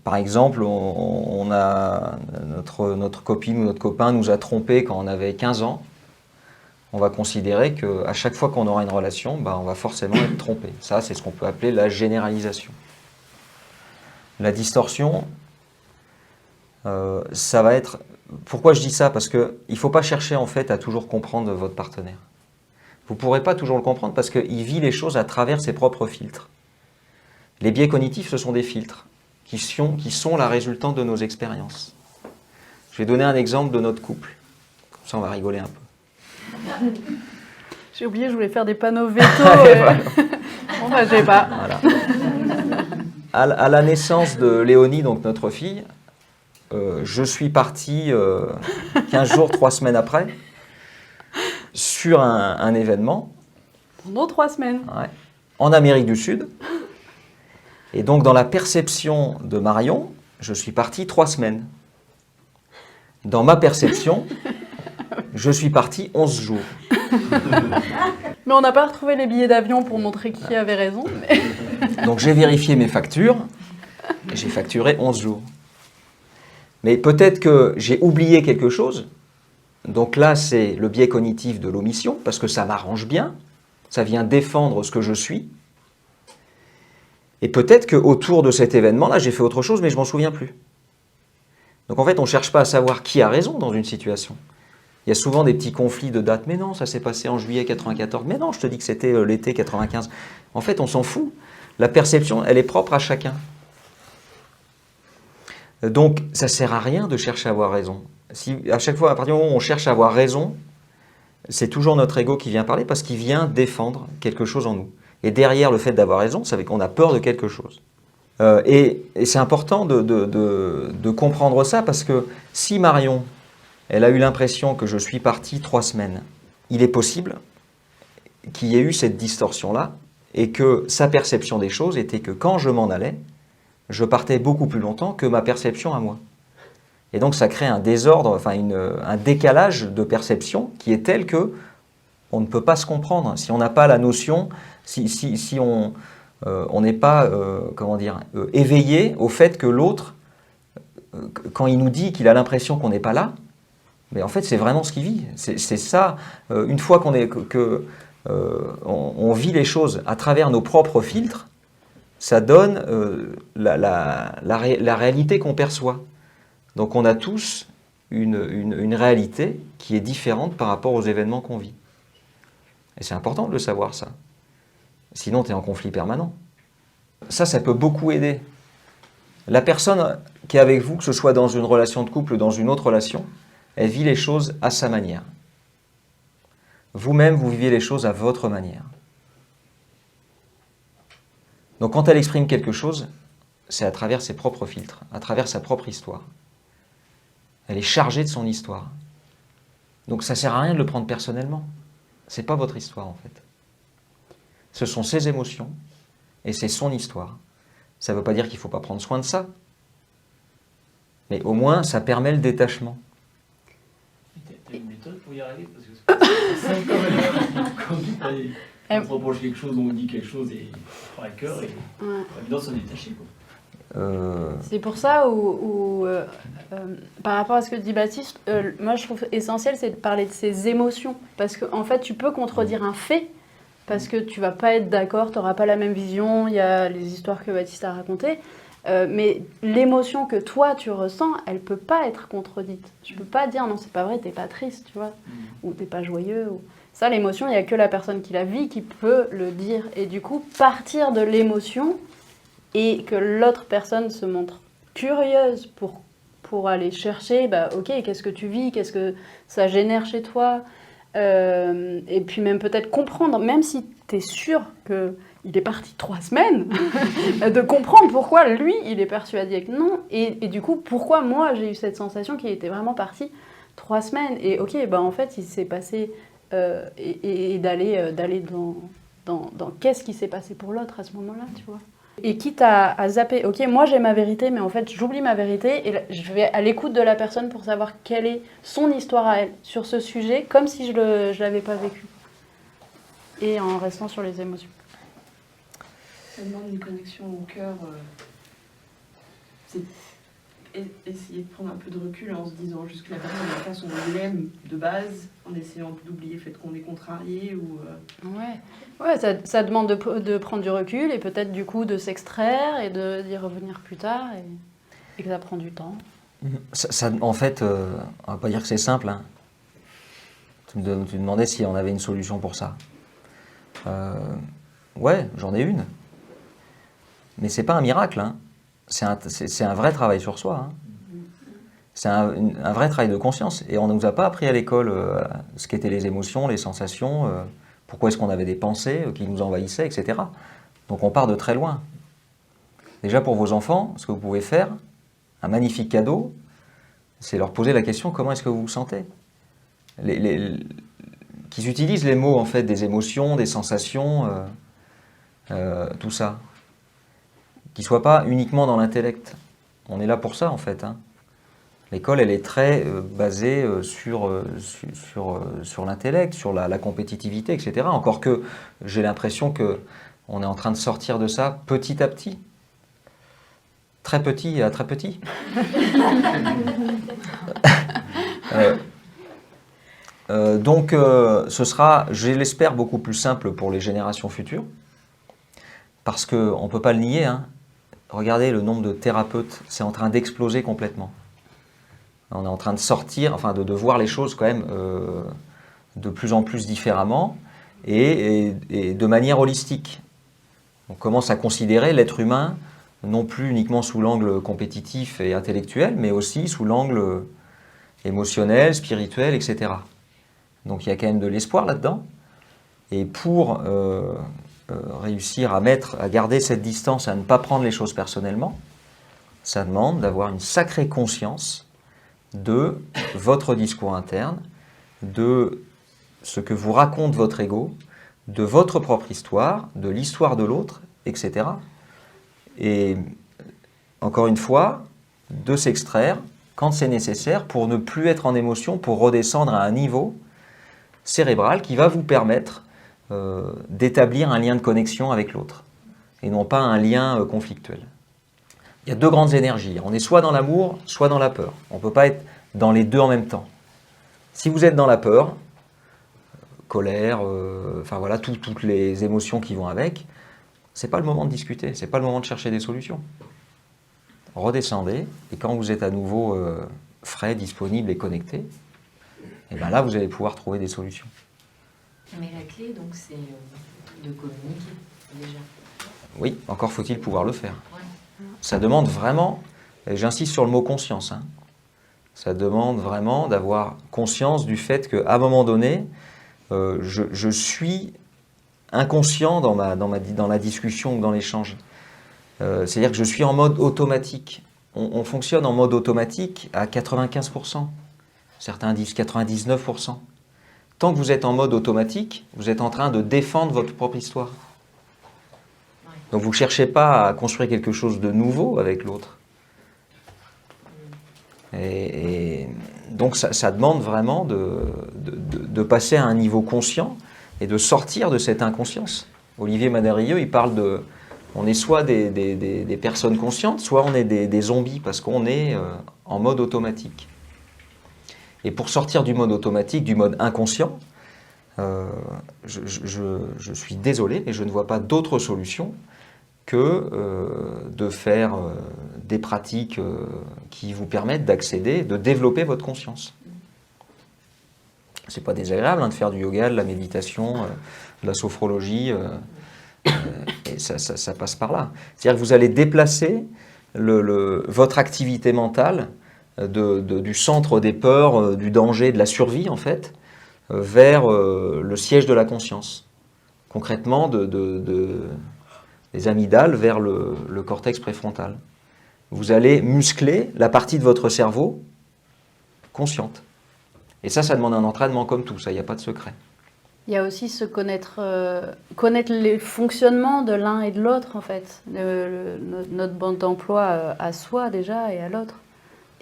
Par exemple, on a notre copine ou notre copain nous a trompés quand on avait 15 ans. On va considérer qu'à chaque fois qu'on aura une relation, on va forcément être trompé. Ça, c'est ce qu'on peut appeler la généralisation. La distorsion, ça va être... Pourquoi je dis ça? Parce qu'il ne faut pas chercher en fait à toujours comprendre votre partenaire. Vous ne pourrez pas toujours le comprendre parce qu'il vit les choses à travers ses propres filtres. Les biais cognitifs, ce sont des filtres qui sont la résultante de nos expériences. Je vais donner un exemple de notre couple. Comme ça, on va rigoler un peu.
J'ai oublié, je voulais faire des panneaux veto. Bon, bah, j'ai pas.
Voilà. À la naissance de Léonie, donc notre fille, je suis parti 15 jours, 3 semaines après, sur un événement.
Pendant 3 semaines.
Ouais, en Amérique du Sud. Et donc, dans la perception de Marion, je suis parti 3 semaines. Dans ma perception, je suis parti 11 jours.
Mais on n'a pas retrouvé les billets d'avion pour montrer qui avait raison. Mais...
Donc, j'ai vérifié mes factures et j'ai facturé 11 jours. Mais peut-être que j'ai oublié quelque chose. Donc là, c'est le biais cognitif de l'omission, parce que ça m'arrange bien. Ça vient défendre ce que je suis. Et peut-être qu'autour de cet événement-là, j'ai fait autre chose, mais je ne m'en souviens plus. Donc en fait, on ne cherche pas à savoir qui a raison dans une situation. Il y a souvent des petits conflits de date. Mais non, ça s'est passé en juillet 94. Mais non, je te dis que c'était l'été 95. En fait, on s'en fout. La perception, elle est propre à chacun. Donc, ça ne sert à rien de chercher à avoir raison. Si, à chaque fois, à partir du moment où on cherche à avoir raison, c'est toujours notre ego qui vient parler parce qu'il vient défendre quelque chose en nous. Et derrière le fait d'avoir raison, ça veut dire qu'on a peur de quelque chose. Et c'est important de comprendre ça parce que si Marion, elle a eu l'impression que je suis parti 3 semaines, il est possible qu'il y ait eu cette distorsion-là et que sa perception des choses était que quand je m'en allais, je partais beaucoup plus longtemps que ma perception à moi. Et donc ça crée un désordre, enfin un décalage de perception qui est tel que on ne peut pas se comprendre. Si on n'a pas la notion, si on n'est pas éveillé au fait que l'autre, quand il nous dit qu'il a l'impression qu'on n'est pas là, mais en fait c'est vraiment ce qu'il vit. C'est ça, une fois on vit les choses à travers nos propres filtres, ça donne la réalité qu'on perçoit. Donc on a tous une réalité qui est différente par rapport aux événements qu'on vit. Et c'est important de le savoir, ça. Sinon, tu es en conflit permanent. Ça peut beaucoup aider. La personne qui est avec vous, que ce soit dans une relation de couple ou dans une autre relation, elle vit les choses à sa manière. Vous-même, vous vivez les choses à votre manière. Donc quand elle exprime quelque chose, c'est à travers ses propres filtres, à travers sa propre histoire. Elle est chargée de son histoire. Donc ça ne sert à rien de le prendre personnellement. Ce n'est pas votre histoire en fait. Ce sont ses émotions et c'est son histoire. Ça ne veut pas dire qu'il ne faut pas prendre soin de ça. Mais au moins, ça permet le détachement.
T'as une méthode pour y arriver? Parce que c'est quand même quand on se reproche quelque chose, on dit quelque chose et on prend à cœur et on a besoin de se détacher, quoi.
C'est pour ça où par rapport à ce que dit Baptiste, moi je trouve essentiel c'est de parler de ses émotions parce qu'en fait tu peux contredire un fait parce que tu vas pas être d'accord, tu n'auras pas la même vision, il y a les histoires que Baptiste a racontées, mais l'émotion que toi tu ressens, elle peut pas être contredite. Je peux pas dire non c'est pas vrai, t'es pas triste, tu vois, ou t'es pas joyeux. Ça, l'émotion, il n'y a que la personne qui la vit qui peut le dire. Et du coup, partir de l'émotion et que l'autre personne se montre curieuse pour aller chercher, bah, ok, qu'est-ce que tu vis, qu'est-ce que ça génère chez toi, et puis même peut-être comprendre, même si tu es sûr qu'il est parti 3 semaines, de comprendre pourquoi lui, il est persuadé que non, et du coup, pourquoi moi, j'ai eu cette sensation qu'il était vraiment parti 3 semaines, et ok, bah, en fait, il s'est passé, et d'aller dans qu'est-ce qui s'est passé pour l'autre à ce moment-là, tu vois. Et quitte à zapper, ok, moi j'ai ma vérité, mais en fait j'oublie ma vérité et je vais à l'écoute de la personne pour savoir quelle est son histoire à elle sur ce sujet, comme si je l'avais pas vécu. Et en restant sur les émotions.
Ça demande une connexion au cœur. C'est essayer de prendre un peu de recul en se disant juste que la personne n'a pas son dilemme de base, en essayant d'oublier le fait qu'on est contrarié ou...
Ouais, ça demande de prendre du recul et peut-être du coup de s'extraire et d'y revenir plus tard et que ça prend du temps.
En fait, on va pas dire que c'est simple. Hein. Tu me demandais si on avait une solution pour ça. Ouais, j'en ai une. Mais c'est pas un miracle. Hein. C'est un vrai travail sur soi. Hein. C'est un vrai travail de conscience. Et on ne nous a pas appris à l'école ce qu'étaient les émotions, les sensations, pourquoi est-ce qu'on avait des pensées qui nous envahissaient, etc. Donc on part de très loin. Déjà pour vos enfants, ce que vous pouvez faire, un magnifique cadeau, c'est leur poser la question comment est-ce que vous vous sentez. Qu'ils utilisent les mots en fait des émotions, des sensations, tout ça. Qu'ils ne soient pas uniquement dans l'intellect. On est là pour ça en fait. Hein. L'école, elle est très basée sur l'intellect, sur la compétitivité, etc. Encore que j'ai l'impression qu'on est en train de sortir de ça petit à petit. Très petit à très petit. Donc, ce sera, je l'espère, beaucoup plus simple pour les générations futures. Parce qu'on ne peut pas le nier. Hein. Regardez le nombre de thérapeutes, c'est en train d'exploser complètement. On est en train de sortir, enfin de voir les choses quand même de plus en plus différemment et de manière holistique. On commence à considérer l'être humain non plus uniquement sous l'angle compétitif et intellectuel, mais aussi sous l'angle émotionnel, spirituel, etc. Donc il y a quand même de l'espoir là-dedans. Et pour réussir à garder cette distance, à ne pas prendre les choses personnellement, ça demande d'avoir une sacrée conscience de votre discours interne, de ce que vous raconte votre ego, de votre propre histoire, de l'histoire de l'autre, etc. Et encore une fois, de s'extraire quand c'est nécessaire pour ne plus être en émotion, pour redescendre à un niveau cérébral qui va vous permettre d'établir un lien de connexion avec l'autre et non pas un lien conflictuel. Il y a 2 grandes énergies. On est soit dans l'amour, soit dans la peur. On ne peut pas être dans les 2 en même temps. Si vous êtes dans la peur, colère, enfin voilà, toutes les émotions qui vont avec, ce n'est pas le moment de discuter, ce n'est pas le moment de chercher des solutions. Redescendez, et quand vous êtes à nouveau frais, disponible et connecté, et bien là, vous allez pouvoir trouver des solutions.
Mais la clé, donc, c'est de communiquer, déjà.
Oui, encore faut-il pouvoir le faire.
Ouais.
Ça demande vraiment, et j'insiste sur le mot conscience, hein, ça demande vraiment d'avoir conscience du fait qu'à un moment donné, je suis inconscient dans la discussion ou dans l'échange. C'est-à-dire que je suis en mode automatique. On fonctionne en mode automatique à 95%. Certains disent 99%. Tant que vous êtes en mode automatique, vous êtes en train de défendre votre propre histoire. Donc vous ne cherchez pas à construire quelque chose de nouveau avec l'autre. Et donc ça demande vraiment de passer à un niveau conscient et de sortir de cette inconscience. Olivier Madarieux, il parle de... On est soit des personnes conscientes, soit on est des zombies parce qu'on est en mode automatique. Et pour sortir du mode automatique, du mode inconscient, je suis désolé, mais je ne vois pas d'autre solution que de faire des pratiques qui vous permettent d'accéder, de développer votre conscience. C'est pas désagréable de faire du yoga, de la méditation, de la sophrologie, et ça passe par là. C'est-à-dire que vous allez déplacer votre activité mentale du centre des peurs, du danger, de la survie en fait, vers le siège de la conscience. Concrètement, des amygdales vers le cortex préfrontal. Vous allez muscler la partie de votre cerveau consciente. Et ça demande un entraînement comme tout, ça, il n'y a pas de secret.
Il y a aussi se connaître les fonctionnements de l'un et de l'autre, en fait. Notre mode d'emploi à soi, déjà, et à l'autre.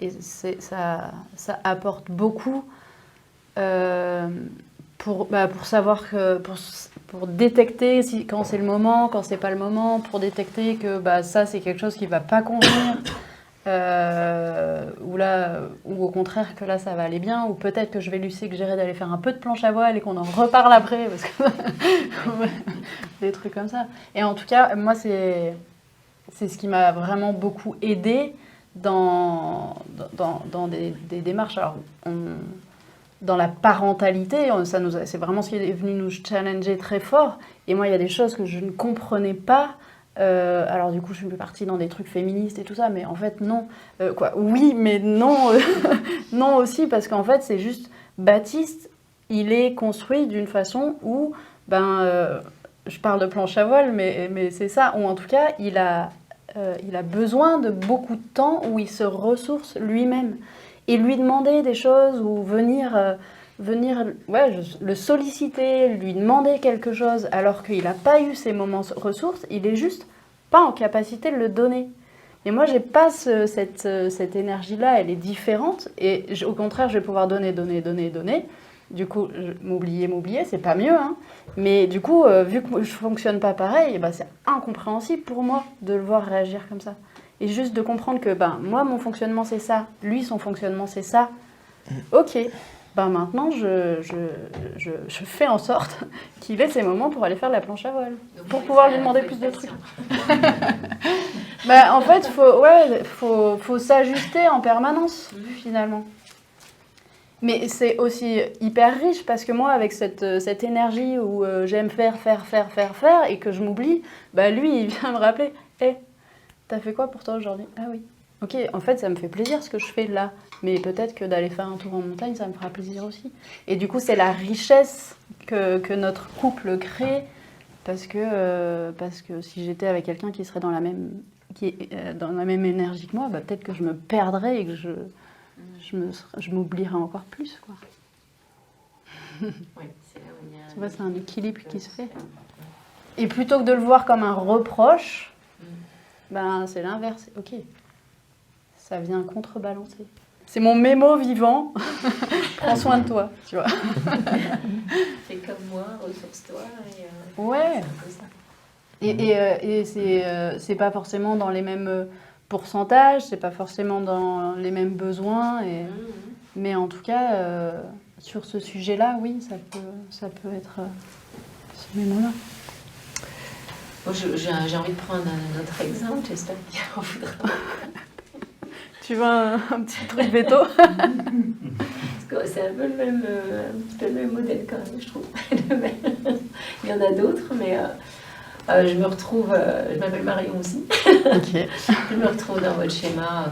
Et ça apporte beaucoup pour savoir que... Pour détecter quand c'est le moment, quand c'est pas le moment, pour détecter que ça, c'est quelque chose qui va pas convenir. Ou au contraire que là ça va aller bien, ou peut-être que je vais lui suggérer d'aller faire un peu de planche à voile et qu'on en reparle après, parce que des trucs comme ça. Et en tout cas, moi c'est ce qui m'a vraiment beaucoup aidée dans des démarches. Alors, dans la parentalité, c'est vraiment ce qui est venu nous challenger très fort. Et moi, il y a des choses que je ne comprenais pas. Alors du coup, je suis partie dans des trucs féministes et tout ça, mais en fait, non. Oui, mais non. Non aussi, parce qu'en fait, c'est juste... Baptiste, il est construit d'une façon où... je parle de planche à voile, mais c'est ça. Ou en tout cas, il a besoin de beaucoup de temps où il se ressource lui-même. Et lui demander des choses ou venir le solliciter, lui demander quelque chose alors qu'il n'a pas eu ces moments ressources, il est juste pas en capacité de le donner. Et moi, j'ai pas cette énergie-là, elle est différente. Et au contraire, je vais pouvoir donner. Du coup, m'oublier, c'est pas mieux. Hein. Mais du coup, vu que je fonctionne pas pareil, c'est incompréhensible pour moi de le voir réagir comme ça. Et juste de comprendre que moi, mon fonctionnement, c'est ça. Lui, son fonctionnement, c'est ça. Ok. Maintenant, je fais en sorte qu'il ait ces moments pour aller faire de la planche à voile. Donc, pour pouvoir lui demander plus de trucs. En fait, faut s'ajuster en permanence, finalement. Mais c'est aussi hyper riche parce que moi, avec cette énergie où j'aime faire, et que je m'oublie, lui, il vient me rappeler « Hey, t'as fait quoi pour toi aujourd'hui ? Ah oui. Ok, en fait, ça me fait plaisir ce que je fais là. Mais peut-être que d'aller faire un tour en montagne, ça me fera plaisir aussi. » Et du coup, c'est la richesse que notre couple crée. Parce que si j'étais avec quelqu'un qui serait dans la même énergie que moi, peut-être que je me perdrais et que je m'oublierais encore plus, quoi.
Oui, c'est là où il y a...
Tu vois, c'est un équilibre qui se fait. Et plutôt que de le voir comme un reproche, c'est l'inverse. Ok, ça vient contrebalancer. C'est mon mémo vivant. Prends soin de toi, tu vois.
Fais comme moi, ressource-toi.
Ouais. Et c'est pas forcément dans les mêmes pourcentages, c'est pas forcément dans les mêmes besoins. Mais en tout cas, sur ce sujet-là, oui, ça peut être ce mémo-là.
Bon, j'ai envie de prendre un autre exemple, j'espère qu'il en voudra.
Tu veux un petit truc veto?
Parce que c'est un peu le même modèle quand même, je trouve. Il y en a d'autres, mais je me retrouve, je m'appelle Marion aussi.
Okay.
Je me retrouve dans votre schéma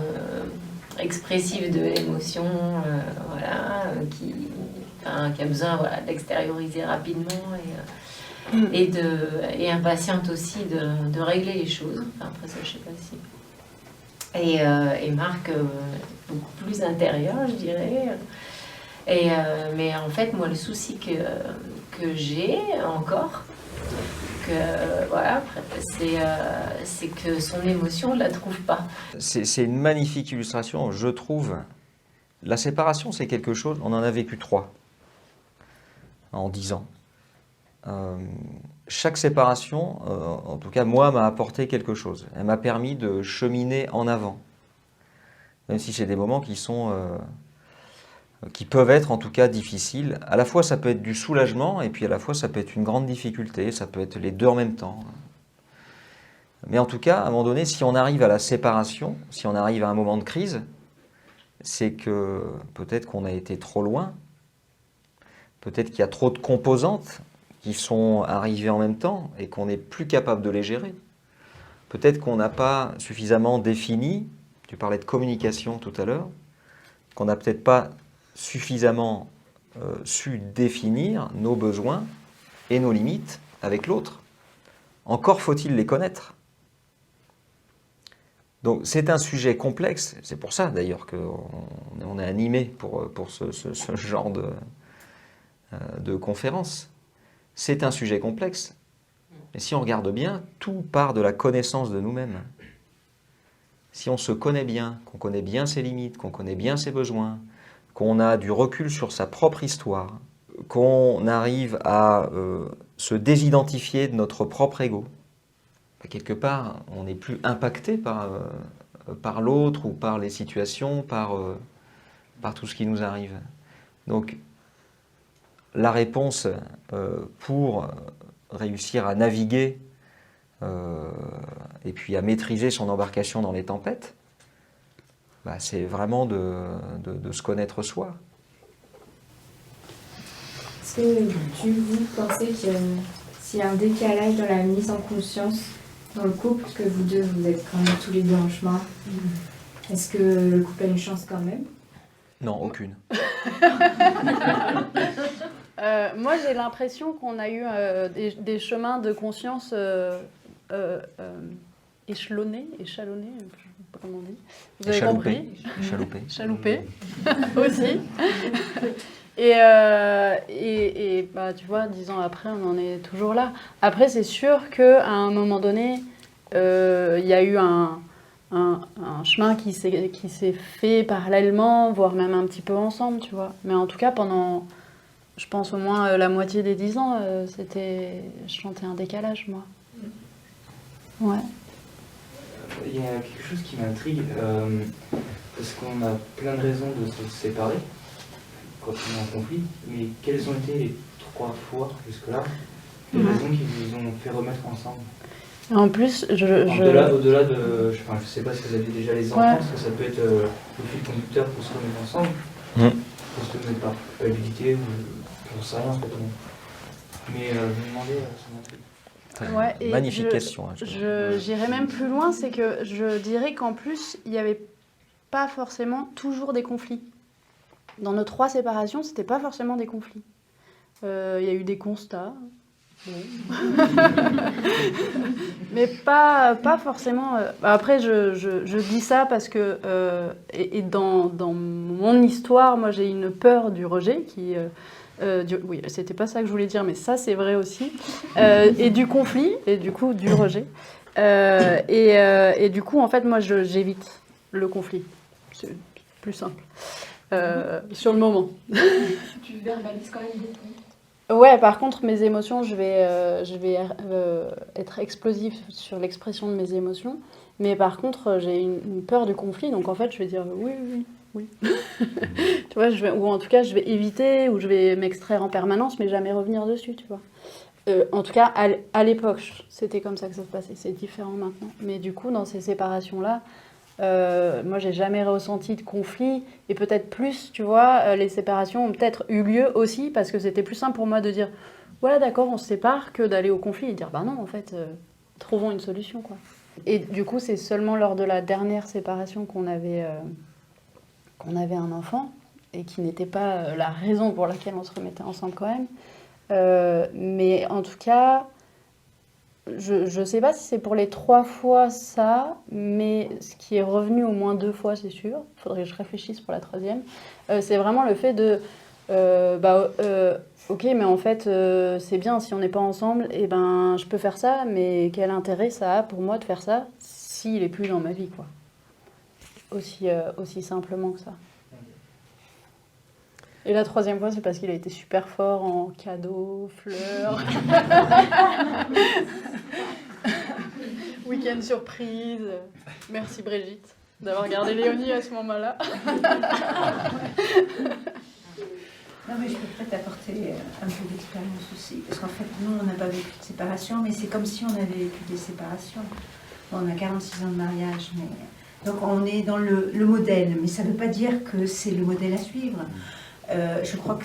expressif de l'émotion, qui a besoin d'extérioriser rapidement et impatiente aussi de régler les choses. Après ça, je sais pas si... Et Marc, beaucoup plus intérieur, je dirais. Mais en fait, moi, le souci que j'ai encore, c'est que son émotion, on ne la trouve pas.
C'est une magnifique illustration, je trouve. La séparation, c'est quelque chose, on en a vécu 3 en 10 ans. Chaque séparation, en tout cas moi, m'a apporté quelque chose. Elle m'a permis de cheminer en avant. Même si c'est des moments qui peuvent être en tout cas difficiles. À la fois ça peut être du soulagement et puis à la fois ça peut être une grande difficulté, ça peut être les deux en même temps. Mais en tout cas, à un moment donné, si on arrive à la séparation, si on arrive à un moment de crise, c'est que peut-être qu'on a été trop loin. Peut-être qu'il y a trop de composantes qui sont arrivées en même temps et qu'on n'est plus capable de les gérer. Peut-être qu'on n'a pas suffisamment défini, tu parlais de communication tout à l'heure, qu'on n'a peut-être pas suffisamment su définir nos besoins et nos limites avec l'autre. Encore faut-il les connaître. Donc c'est un sujet complexe, c'est pour ça d'ailleurs qu'on est animé pour ce genre de conférence. C'est un sujet complexe, mais si on regarde bien, tout part de la connaissance de nous-mêmes. Si on se connaît bien, qu'on connaît bien ses limites, qu'on connaît bien ses besoins, qu'on a du recul sur sa propre histoire, qu'on arrive à se désidentifier de notre propre ego, quelque part, on n'est plus impacté par l'autre ou par les situations, par tout ce qui nous arrive. Donc, la réponse pour réussir à naviguer et puis à maîtriser son embarcation dans les tempêtes, c'est vraiment de se connaître soi.
Est-ce que vous pensez que s'il y a un décalage dans la mise en conscience dans le couple, parce que vous deux, vous êtes quand même tous les deux en chemin, est-ce que le couple a une chance quand même?
Non, aucune.
Moi, j'ai l'impression qu'on a eu des chemins de conscience échelonnés, je ne sais pas comment on dit. Vous avez compris? Chaloupés. Aussi. Et tu vois, 10 ans après, on en est toujours là. Après, c'est sûr qu'à un moment donné, il y a eu un chemin qui s'est fait parallèlement, voire même un petit peu ensemble, tu vois. Mais en tout cas, pendant, je pense, au moins la moitié des 10 ans, je sentais un décalage, moi. Ouais.
Il y a quelque chose qui m'intrigue, parce qu'on a plein de raisons de se séparer quand on est en conflit, mais quelles ont été les 3 fois jusque-là les raisons qui vous ont fait remettre ensemble?
En plus,
au-delà de, je ne sais pas si vous avez déjà les enfants, parce que ça peut être le fil conducteur pour se remettre ensemble, pour se mettre par culpabilité, ou j'en sais rien, mais je me demandais, ça m'intrigue.
Magnifique question.
J'irais même plus loin, c'est que je dirais qu'en plus, il n'y avait pas forcément toujours des conflits. Dans nos 3 séparations, c'était pas forcément des conflits. Il y a eu des constats, mais pas forcément. Après, je dis ça parce que et dans mon histoire, moi, j'ai une peur du rejet qui. Oui, c'était pas ça que je voulais dire, mais ça c'est vrai aussi. Et du conflit, et du coup du rejet. Et du coup, en fait, moi j'évite le conflit. C'est plus simple. Sur le moment.
Tu verbalises quand même beaucoup.
Ouais, par contre, mes émotions, je vais être explosive sur l'expression de mes émotions. Mais par contre, j'ai une peur du conflit, donc en fait, je vais dire oui. Tu vois, ou en tout cas, je vais éviter, ou je vais m'extraire en permanence, mais jamais revenir dessus, tu vois. En tout cas, à l'époque, c'était comme ça que ça se passait. C'est différent maintenant. Mais du coup, dans ces séparations-là, moi, j'ai jamais ressenti de conflit. Et peut-être plus, tu vois, les séparations ont peut-être eu lieu aussi parce que c'était plus simple pour moi de dire « Voilà, d'accord, on se sépare » que d'aller au conflit et dire « Bah non, en fait, trouvons une solution, quoi. » Et du coup, c'est seulement lors de la dernière séparation qu'on avait un enfant, et qui n'était pas la raison pour laquelle on se remettait ensemble quand même. Mais en tout cas, je ne sais pas si c'est pour les 3 fois ça, mais ce qui est revenu au moins 2 fois, c'est sûr. Il faudrait que je réfléchisse pour la 3e. C'est vraiment le fait de... ok, mais en fait, c'est bien, si on n'est pas ensemble, et ben, je peux faire ça, mais quel intérêt ça a pour moi de faire ça s'il n'est plus dans ma vie, quoi. Aussi simplement que ça. Et la 3e fois, c'est parce qu'il a été super fort en cadeaux, fleurs, week-end surprise. Merci Brigitte d'avoir gardé Léonie à ce moment-là.
Non, mais je peux peut-être apporter un peu d'expérience aussi, parce qu'en fait, nous, on n'a pas vécu de séparation, mais c'est comme si on avait vécu des séparations. Bon, on a 46 ans de mariage, mais... Donc on est dans le modèle, mais ça ne veut pas dire que c'est le modèle à suivre. je crois que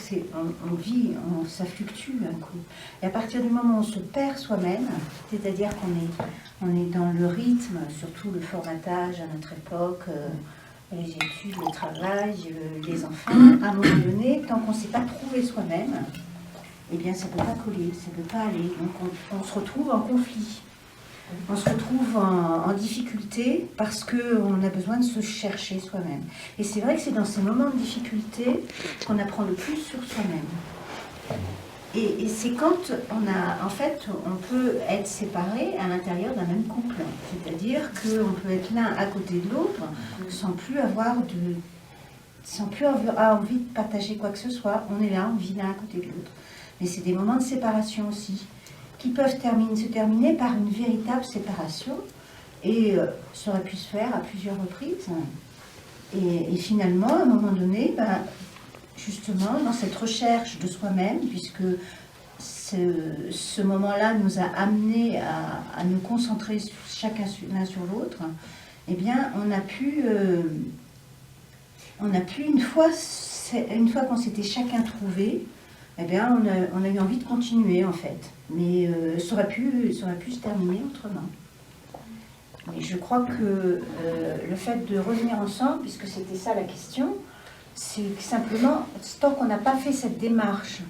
on vit, ça fluctue un coup. Et à partir du moment où on se perd soi-même, c'est-à-dire qu'on est dans le rythme, surtout le formatage à notre époque, les études, le travail, les enfants, à un moment donné, tant qu'on ne s'est pas trouvé soi-même, eh bien ça ne peut pas coller, ça ne peut pas aller. Donc on se retrouve en conflit. On se retrouve en difficulté parce qu'on a besoin de se chercher soi-même. Et c'est vrai que c'est dans ces moments de difficulté qu'on apprend le plus sur soi-même. Et c'est quand on peut être séparé à l'intérieur d'un même couple. C'est-à-dire qu'on peut être l'un à côté de l'autre sans plus avoir envie de partager quoi que ce soit. On est là, on vit l'un à côté de l'autre. Mais c'est des moments de séparation aussi, qui peuvent se terminer par une véritable séparation, et ça aurait pu se faire à plusieurs reprises. Et finalement, à un moment donné, justement, dans cette recherche de soi-même, puisque ce moment-là nous a amenés à nous concentrer chacun l'un sur l'autre, eh bien, on a pu une fois qu'on s'était chacun trouvé, eh bien, on a eu envie de continuer, en fait. Mais ça aurait pu se terminer autrement. Mais je crois que le fait de revenir ensemble, puisque c'était ça la question, c'est que simplement, tant qu'on n'a pas fait cette démarche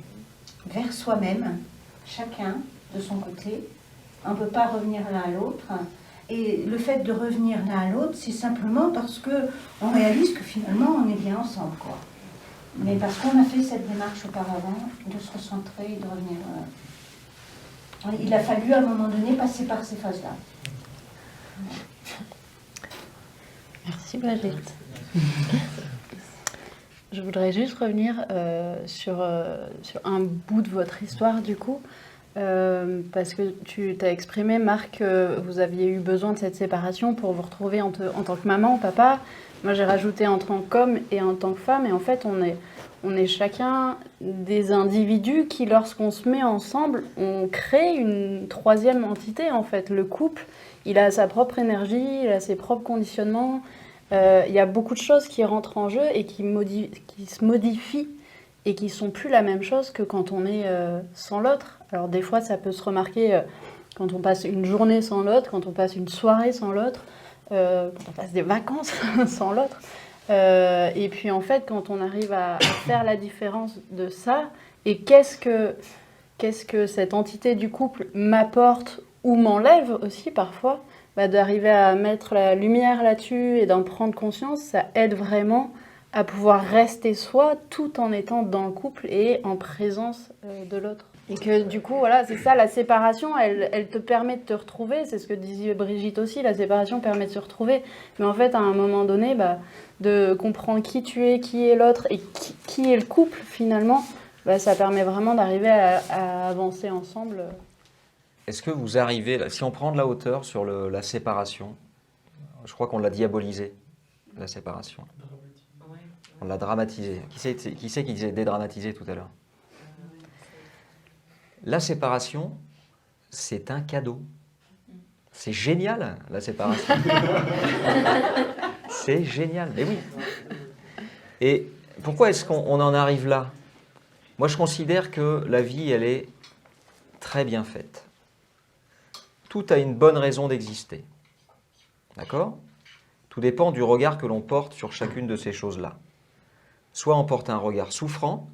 vers soi-même, chacun de son côté, on ne peut pas revenir l'un à l'autre. Et le fait de revenir l'un à l'autre, c'est simplement parce qu'on réalise que finalement, on est bien ensemble, quoi. Mais parce qu'on a fait cette démarche auparavant, de se recentrer et de revenir. Il a fallu à un moment donné passer par ces phases-là.
Merci Brigitte. Je voudrais juste revenir sur un bout de votre histoire du coup, parce que tu t'as exprimé, Marc, que vous aviez eu besoin de cette séparation pour vous retrouver en tant que maman, papa. Moi, j'ai rajouté en tant qu'homme et en tant que femme, et en fait, on est chacun des individus qui, lorsqu'on se met ensemble, on crée une troisième entité, en fait. Le couple, il a sa propre énergie, il a ses propres conditionnements. Il y a beaucoup de choses qui rentrent en jeu et qui se modifient et qui sont plus la même chose que quand on est sans l'autre. Alors, des fois, ça peut se remarquer quand on passe une journée sans l'autre, quand on passe une soirée sans l'autre, quand on passe des vacances sans l'autre. Et puis en fait, quand on arrive à faire la différence de ça, et qu'est-ce que cette entité du couple m'apporte ou m'enlève aussi parfois, d'arriver à mettre la lumière là-dessus et d'en prendre conscience, ça aide vraiment à pouvoir rester soi tout en étant dans le couple et en présence de l'autre. Et que du coup, voilà, c'est ça, la séparation, elle te permet de te retrouver, c'est ce que disait Brigitte aussi, la séparation permet de se retrouver. Mais en fait, à un moment donné, de comprendre qui tu es, qui est l'autre et qui est le couple finalement, ça permet vraiment d'arriver à avancer ensemble.
Est-ce que vous arrivez, si on prend de la hauteur sur la séparation, je crois qu'on l'a diabolisé, la séparation. On l'a dramatisé. Qui c'est qui disait dédramatiser tout à l'heure? La séparation, c'est un cadeau. C'est génial, la séparation. C'est génial, mais oui. Et pourquoi est-ce qu'on en arrive là? Moi, je considère que la vie, elle est très bien faite. Tout a une bonne raison d'exister. D'accord? Tout dépend du regard que l'on porte sur chacune de ces choses-là. Soit on porte un regard souffrant,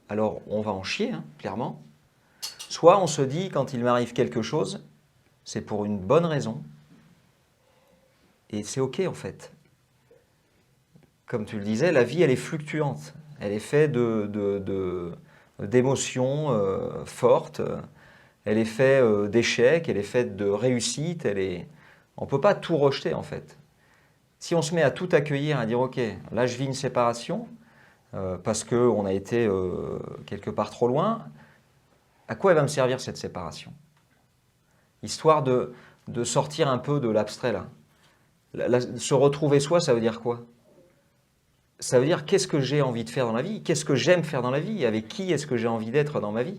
alors on va en chier, clairement. Soit on se dit, quand il m'arrive quelque chose, c'est pour une bonne raison. Et c'est OK, en fait. Comme tu le disais, la vie, elle est fluctuante. Elle est faite d'émotions fortes. Elle est faite d'échecs, elle est faite de réussites. On ne peut pas tout rejeter, en fait. Si on se met à tout accueillir, à dire, OK, là, je vis une séparation, parce qu'on a été quelque part trop loin, à quoi elle va me servir, cette séparation? Histoire de sortir un peu de l'abstrait, là. Se retrouver soi, ça veut dire quoi? Ça veut dire qu'est-ce que j'ai envie de faire dans la vie? Qu'est-ce que j'aime faire dans la vie? Avec qui est-ce que j'ai envie d'être dans ma vie?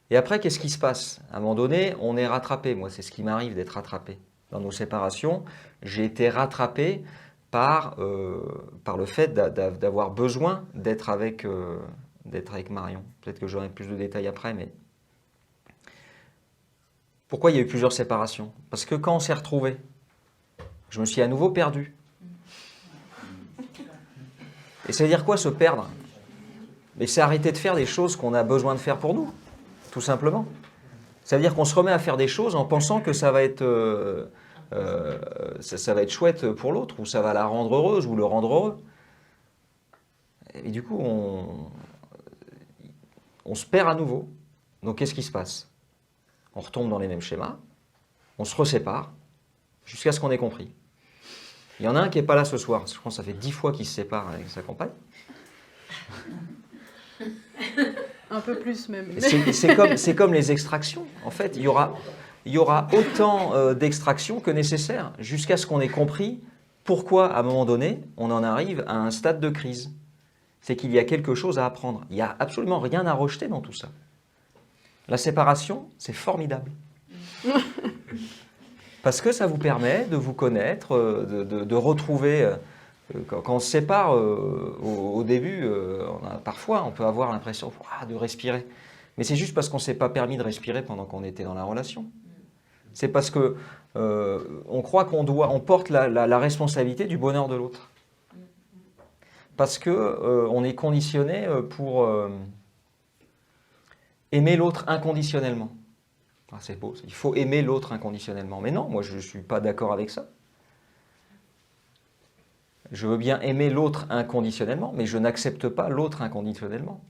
Et après, qu'est-ce qui se passe? À un moment donné, on est rattrapé. Moi, c'est ce qui m'arrive d'être rattrapé. Dans nos séparations, j'ai été rattrapé par le fait d'avoir besoin d'être avec Marion. Peut-être que j'aurai plus de détails après, mais... Pourquoi il y a eu plusieurs séparations? Parce que quand on s'est retrouvés, je me suis à nouveau perdu. Et ça veut dire quoi, se perdre? Mais c'est arrêter de faire des choses qu'on a besoin de faire pour nous, tout simplement. Ça veut dire qu'on se remet à faire des choses en pensant que ça va être chouette pour l'autre, ou ça va la rendre heureuse, ou le rendre heureux. Et du coup, on se perd à nouveau. Donc qu'est-ce qui se passe? On retombe dans les mêmes schémas, on se resépare, jusqu'à ce qu'on ait compris. Il y en a un qui n'est pas là ce soir, je pense que ça fait 10 fois qu'il se sépare avec sa compagne.
Un peu plus même.
C'est comme les extractions. En fait, il y aura autant d'extractions que nécessaire, jusqu'à ce qu'on ait compris pourquoi, à un moment donné, on en arrive à un stade de crise. C'est qu'il y a quelque chose à apprendre. Il n'y a absolument rien à rejeter dans tout ça. La séparation, c'est formidable. Parce que ça vous permet de vous connaître, de retrouver... Quand on se sépare au début, parfois on peut avoir l'impression de respirer. Mais c'est juste parce qu'on ne s'est pas permis de respirer pendant qu'on était dans la relation. C'est parce que on croit on porte la responsabilité du bonheur de l'autre. Parce que on est conditionné pour aimer l'autre inconditionnellement. Ah, c'est beau, il faut aimer l'autre inconditionnellement. Mais non, moi je ne suis pas d'accord avec ça. Je veux bien aimer l'autre inconditionnellement, mais je n'accepte pas l'autre inconditionnellement.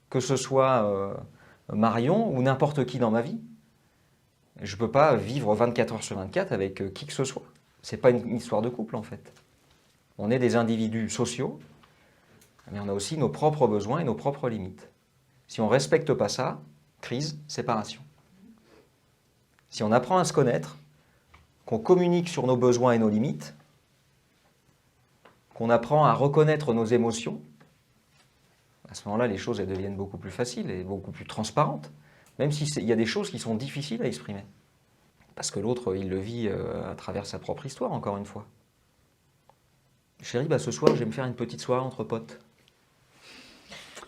Que ce soit Marion ou n'importe qui dans ma vie. Je ne peux pas vivre 24 heures sur 24 avec qui que ce soit. Ce n'est pas une histoire de couple en fait. On est des individus sociaux, mais on a aussi nos propres besoins et nos propres limites. Si on ne respecte pas ça, crise, séparation. Si on apprend à se connaître, qu'on communique sur nos besoins et nos limites, qu'on apprend à reconnaître nos émotions, à ce moment-là, les choses elles deviennent beaucoup plus faciles et beaucoup plus transparentes, même s'il y a des choses qui sont difficiles à exprimer. Parce que l'autre, il le vit à travers sa propre histoire, encore une fois. Chérie, ce soir, je vais me faire une petite soirée entre potes.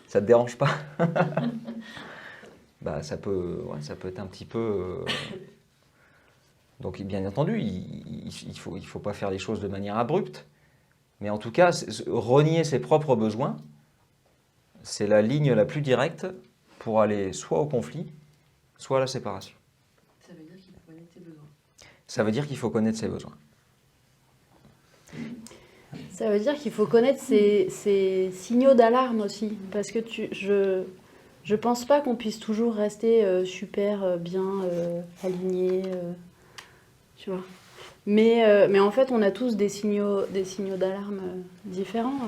Ça te dérange pas? Ça peut être un petit peu... Donc, bien entendu, il faut pas faire les choses de manière abrupte. Mais en tout cas, renier ses propres besoins, c'est la ligne la plus directe pour aller soit au conflit, soit à la séparation.
Ça veut dire qu'il faut connaître ses besoins.
Ça veut dire qu'il faut connaître ses besoins.
Ça veut dire qu'il faut connaître ses signaux d'alarme aussi. Parce que je pense pas qu'on puisse toujours rester super bien aligné, tu vois. Mais en fait, on a tous des signaux d'alarme différents.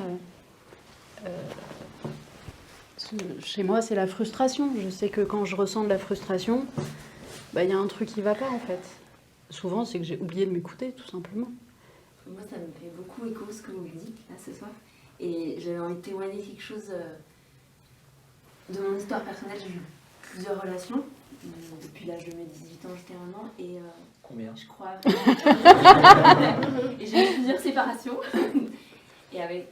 Chez moi, c'est la frustration. Je sais que quand je ressens de la frustration, y a un truc qui ne va pas, en fait. Souvent, c'est que j'ai oublié de m'écouter, tout simplement.
Moi, ça me fait beaucoup écho ce que vous me dites, là, ce soir. Et j'avais envie de témoigner quelque chose de mon histoire personnelle. J'ai eu plusieurs relations. Depuis l'âge de mes 18 ans jusqu'à maintenant. Et,
combien?
Je crois. Et j'ai eu plusieurs séparations. Mais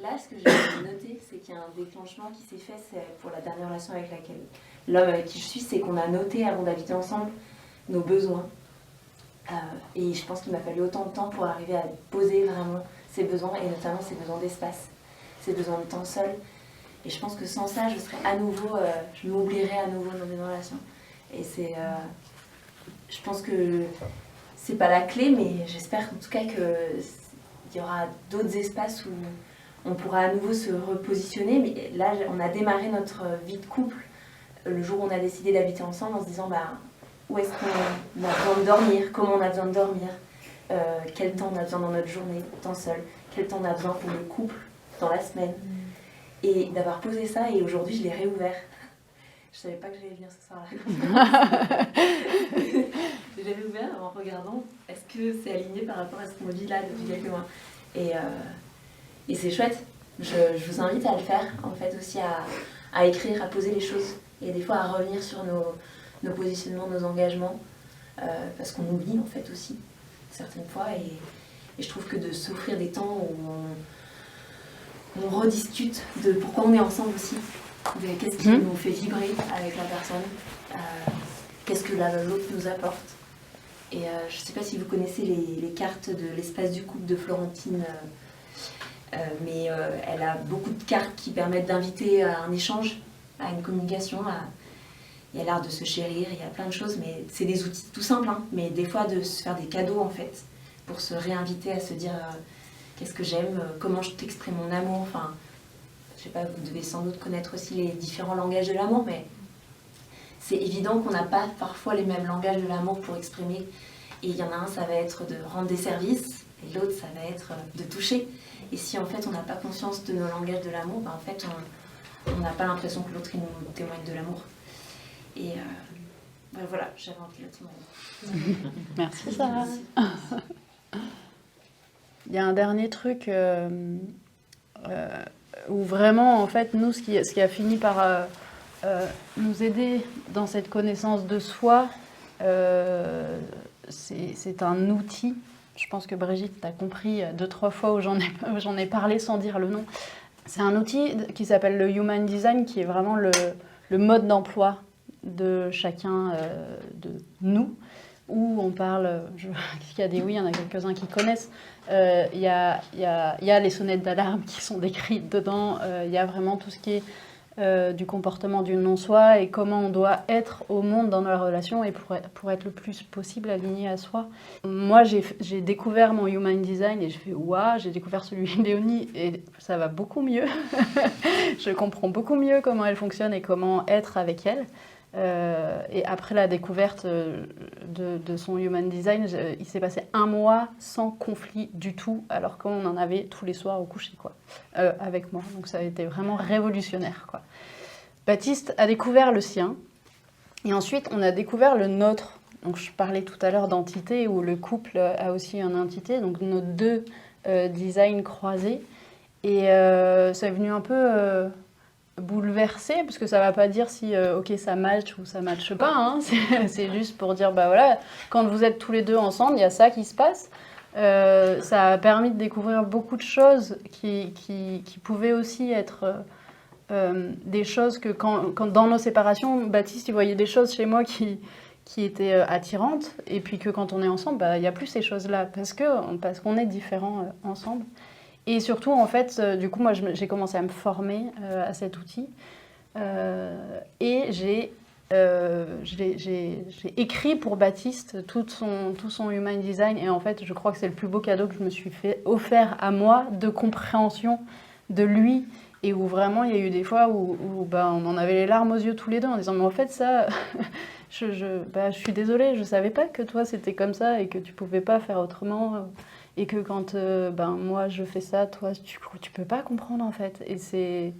là, ce que j'ai noté, c'est qu'il y a un déclenchement qui s'est fait, c'est pour la dernière relation avec l'homme avec qui je suis, c'est qu'on a noté avant d'habiter ensemble nos besoins. Et je pense qu'il m'a fallu autant de temps pour arriver à poser vraiment ses besoins, et notamment ses besoins d'espace, ses besoins de temps seul. Et je pense que sans ça, je serais à nouveau, je m'oublierais à nouveau dans une relation. Et c'est, je pense que c'est pas la clé, mais j'espère en tout cas qu'il y aura d'autres espaces où on pourra à nouveau se repositionner. Mais là, on a démarré notre vie de couple le jour où on a décidé d'habiter ensemble en se disant où est-ce qu'on a besoin de dormir, comment on a besoin de dormir, quel temps on a besoin dans notre journée, temps seul, quel temps on a besoin pour le couple dans la semaine. Et d'avoir posé ça, et aujourd'hui je l'ai réouvert. Je savais pas que j'allais venir ce soir-là. Je l'ai réouvert en regardant, est-ce que c'est aligné par rapport à ce qu'on vit là depuis quelques mois. Et c'est chouette. Je vous invite à le faire, en fait, aussi à écrire, à poser les choses. Et des fois à revenir sur nos positionnements, nos engagements. Parce qu'on oublie, en fait, aussi, certaines fois. Et je trouve que de s'offrir des temps où on rediscute de pourquoi on est ensemble aussi, de qu'est-ce qui nous fait vibrer avec la personne, qu'est-ce que l'autre nous apporte. Et je ne sais pas si vous connaissez les cartes de l'espace du couple de Florentine, mais elle a beaucoup de cartes qui permettent d'inviter à un échange, à une communication. Il y a l'art de se chérir, il y a plein de choses, mais c'est des outils tout simples, hein, mais des fois de se faire des cadeaux en fait, pour se réinviter à se dire qu'est-ce que j'aime, comment je t'exprime mon amour. Enfin, je sais pas, vous devez sans doute connaître aussi les différents langages de l'amour, mais c'est évident qu'on n'a pas parfois les mêmes langages de l'amour pour exprimer. Et il y en a un, ça va être de rendre des services, et l'autre, ça va être de toucher. Et si en fait on n'a pas conscience de nos langages de l'amour, ben, en fait on n'a pas l'impression que l'autre il nous témoigne de l'amour. Et ben, voilà, j'avais envie de le témoigner.
Merci Sarah. Il y a un dernier truc où vraiment, en fait, nous, ce qui a fini par nous aider dans cette connaissance de soi, c'est un outil. Je pense que Brigitte t'a compris 2-3 fois où j'en ai parlé sans dire le nom. C'est un outil qui s'appelle le Human Design, qui est vraiment le mode d'emploi de chacun de nous, où on parle, il y a des oui, il y en a quelques-uns qui connaissent, il y a les sonnettes d'alarme qui sont décrites dedans, il y a vraiment tout ce qui est du comportement du non-soi et comment on doit être au monde dans la relation et pour être le plus possible aligné à soi. Moi, j'ai découvert mon Human Design et j'ai fait waouh, j'ai découvert celui de Léonie et ça va beaucoup mieux. Je comprends beaucoup mieux comment elle fonctionne et comment être avec elle. Et après la découverte de son Human Design, il s'est passé 1 mois sans conflit du tout, alors qu'on en avait tous les soirs au coucher, quoi, avec moi. Donc ça a été vraiment révolutionnaire, quoi. Baptiste a découvert le sien, et ensuite on a découvert le nôtre. Donc je parlais tout à l'heure d'entité, où le couple a aussi une entité, donc nos 2 designs croisés. Et ça est venu un peu... bouleversé, parce que ça va pas dire si ok ça match ou ça matche pas, hein. C'est juste pour dire bah voilà, quand vous êtes tous les 2 ensemble, il y a ça qui se passe. Ça a permis de découvrir beaucoup de choses qui pouvaient aussi être des choses que quand dans nos séparations, Baptiste il voyait des choses chez moi qui étaient attirantes, et puis que quand on est ensemble, bah, il n'y a plus ces choses-là, parce qu'on est différents ensemble. Et surtout, en fait, du coup, moi, j'ai commencé à me former à cet outil. Et j'ai écrit pour Baptiste tout son Human Design. Et en fait, je crois que c'est le plus beau cadeau que je me suis offert à moi, de compréhension de lui. Et où vraiment, il y a eu des fois où on en avait les larmes aux yeux tous les 2, en disant « Mais en fait, ça, je suis désolée, je ne savais pas que toi, c'était comme ça et que tu ne pouvais pas faire autrement. » Et que quand moi je fais ça, toi tu peux pas comprendre en fait. Et c'est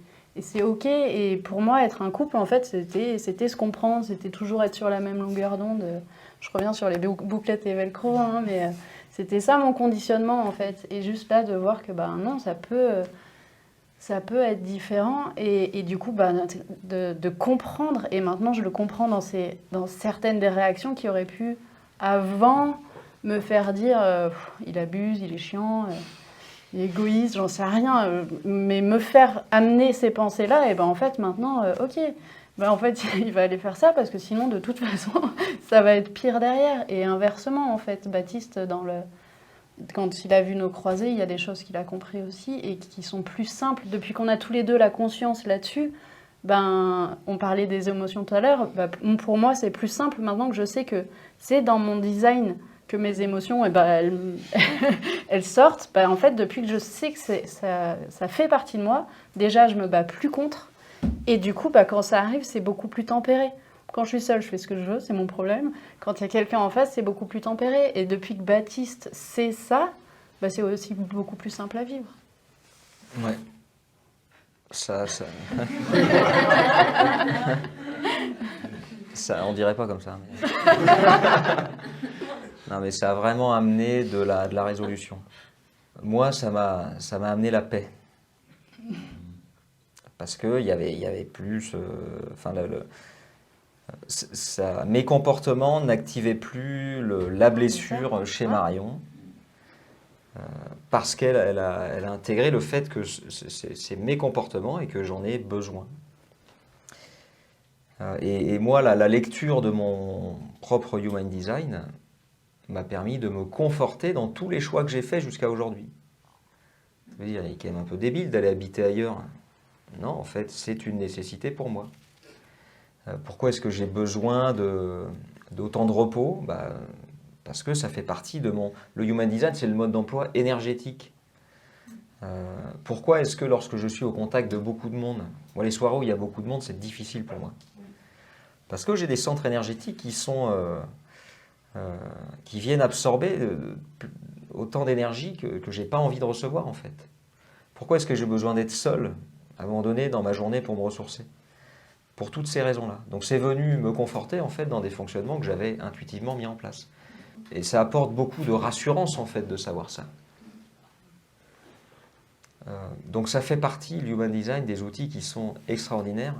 ok. Et pour moi, être un couple, en fait, c'était se comprendre, c'était toujours être sur la même longueur d'onde. Je reviens sur les bouclettes et velcro, hein, mais c'était ça mon conditionnement en fait. Et juste là de voir que non, ça peut être différent. Et du coup, de comprendre. Et maintenant, je le comprends dans certaines des réactions qui auraient pu avant me faire dire il abuse, il est chiant, il est égoïste, j'en sais rien, mais me faire amener ces pensées-là, et en fait maintenant, ok, en fait il va aller faire ça parce que sinon de toute façon ça va être pire derrière. Et inversement en fait, Baptiste quand il a vu nos croisés, il y a des choses qu'il a compris aussi et qui sont plus simples depuis qu'on a tous les 2 la conscience là-dessus. On parlait des émotions tout à l'heure, pour moi c'est plus simple maintenant que je sais que c'est dans mon design que mes émotions elles sortent. En fait, depuis que je sais que ça fait partie de moi, déjà je me bats plus contre, et du coup quand ça arrive c'est beaucoup plus tempéré. Quand je suis seule, je fais ce que je veux, c'est mon problème. Quand il y a quelqu'un en face, c'est beaucoup plus tempéré. Et depuis que Baptiste sait ça, c'est aussi beaucoup plus simple à vivre.
Ouais. Ça... ça, on dirait pas comme ça. Mais... Non, mais ça a vraiment amené de la résolution. Moi, ça m'a amené la paix. Parce qu'il y avait plus... mes comportements n'activaient plus la blessure chez Marion. parce qu'elle a intégré le fait que c'est mes comportements et que j'en ai besoin. Et moi, la lecture de mon propre Human Design m'a permis de me conforter dans tous les choix que j'ai faits jusqu'à aujourd'hui. Je veux dire, il est quand même un peu débile d'aller habiter ailleurs. Non, en fait, c'est une nécessité pour moi. Pourquoi est-ce que j'ai besoin d'autant de repos? Parce que ça fait partie de mon... Le Human Design, c'est le mode d'emploi énergétique. Pourquoi est-ce que lorsque je suis au contact de beaucoup de monde, moi les soirées où il y a beaucoup de monde, c'est difficile pour moi? Parce que j'ai des centres énergétiques qui viennent absorber autant d'énergie que je n'ai pas envie de recevoir en fait. Pourquoi est-ce que j'ai besoin d'être seul à un moment donné dans ma journée pour me ressourcer? Pour toutes ces raisons-là. Donc c'est venu me conforter en fait dans des fonctionnements que j'avais intuitivement mis en place. Et ça apporte beaucoup de rassurance en fait de savoir ça. Donc ça fait partie, l'Human Design, des outils qui sont extraordinaires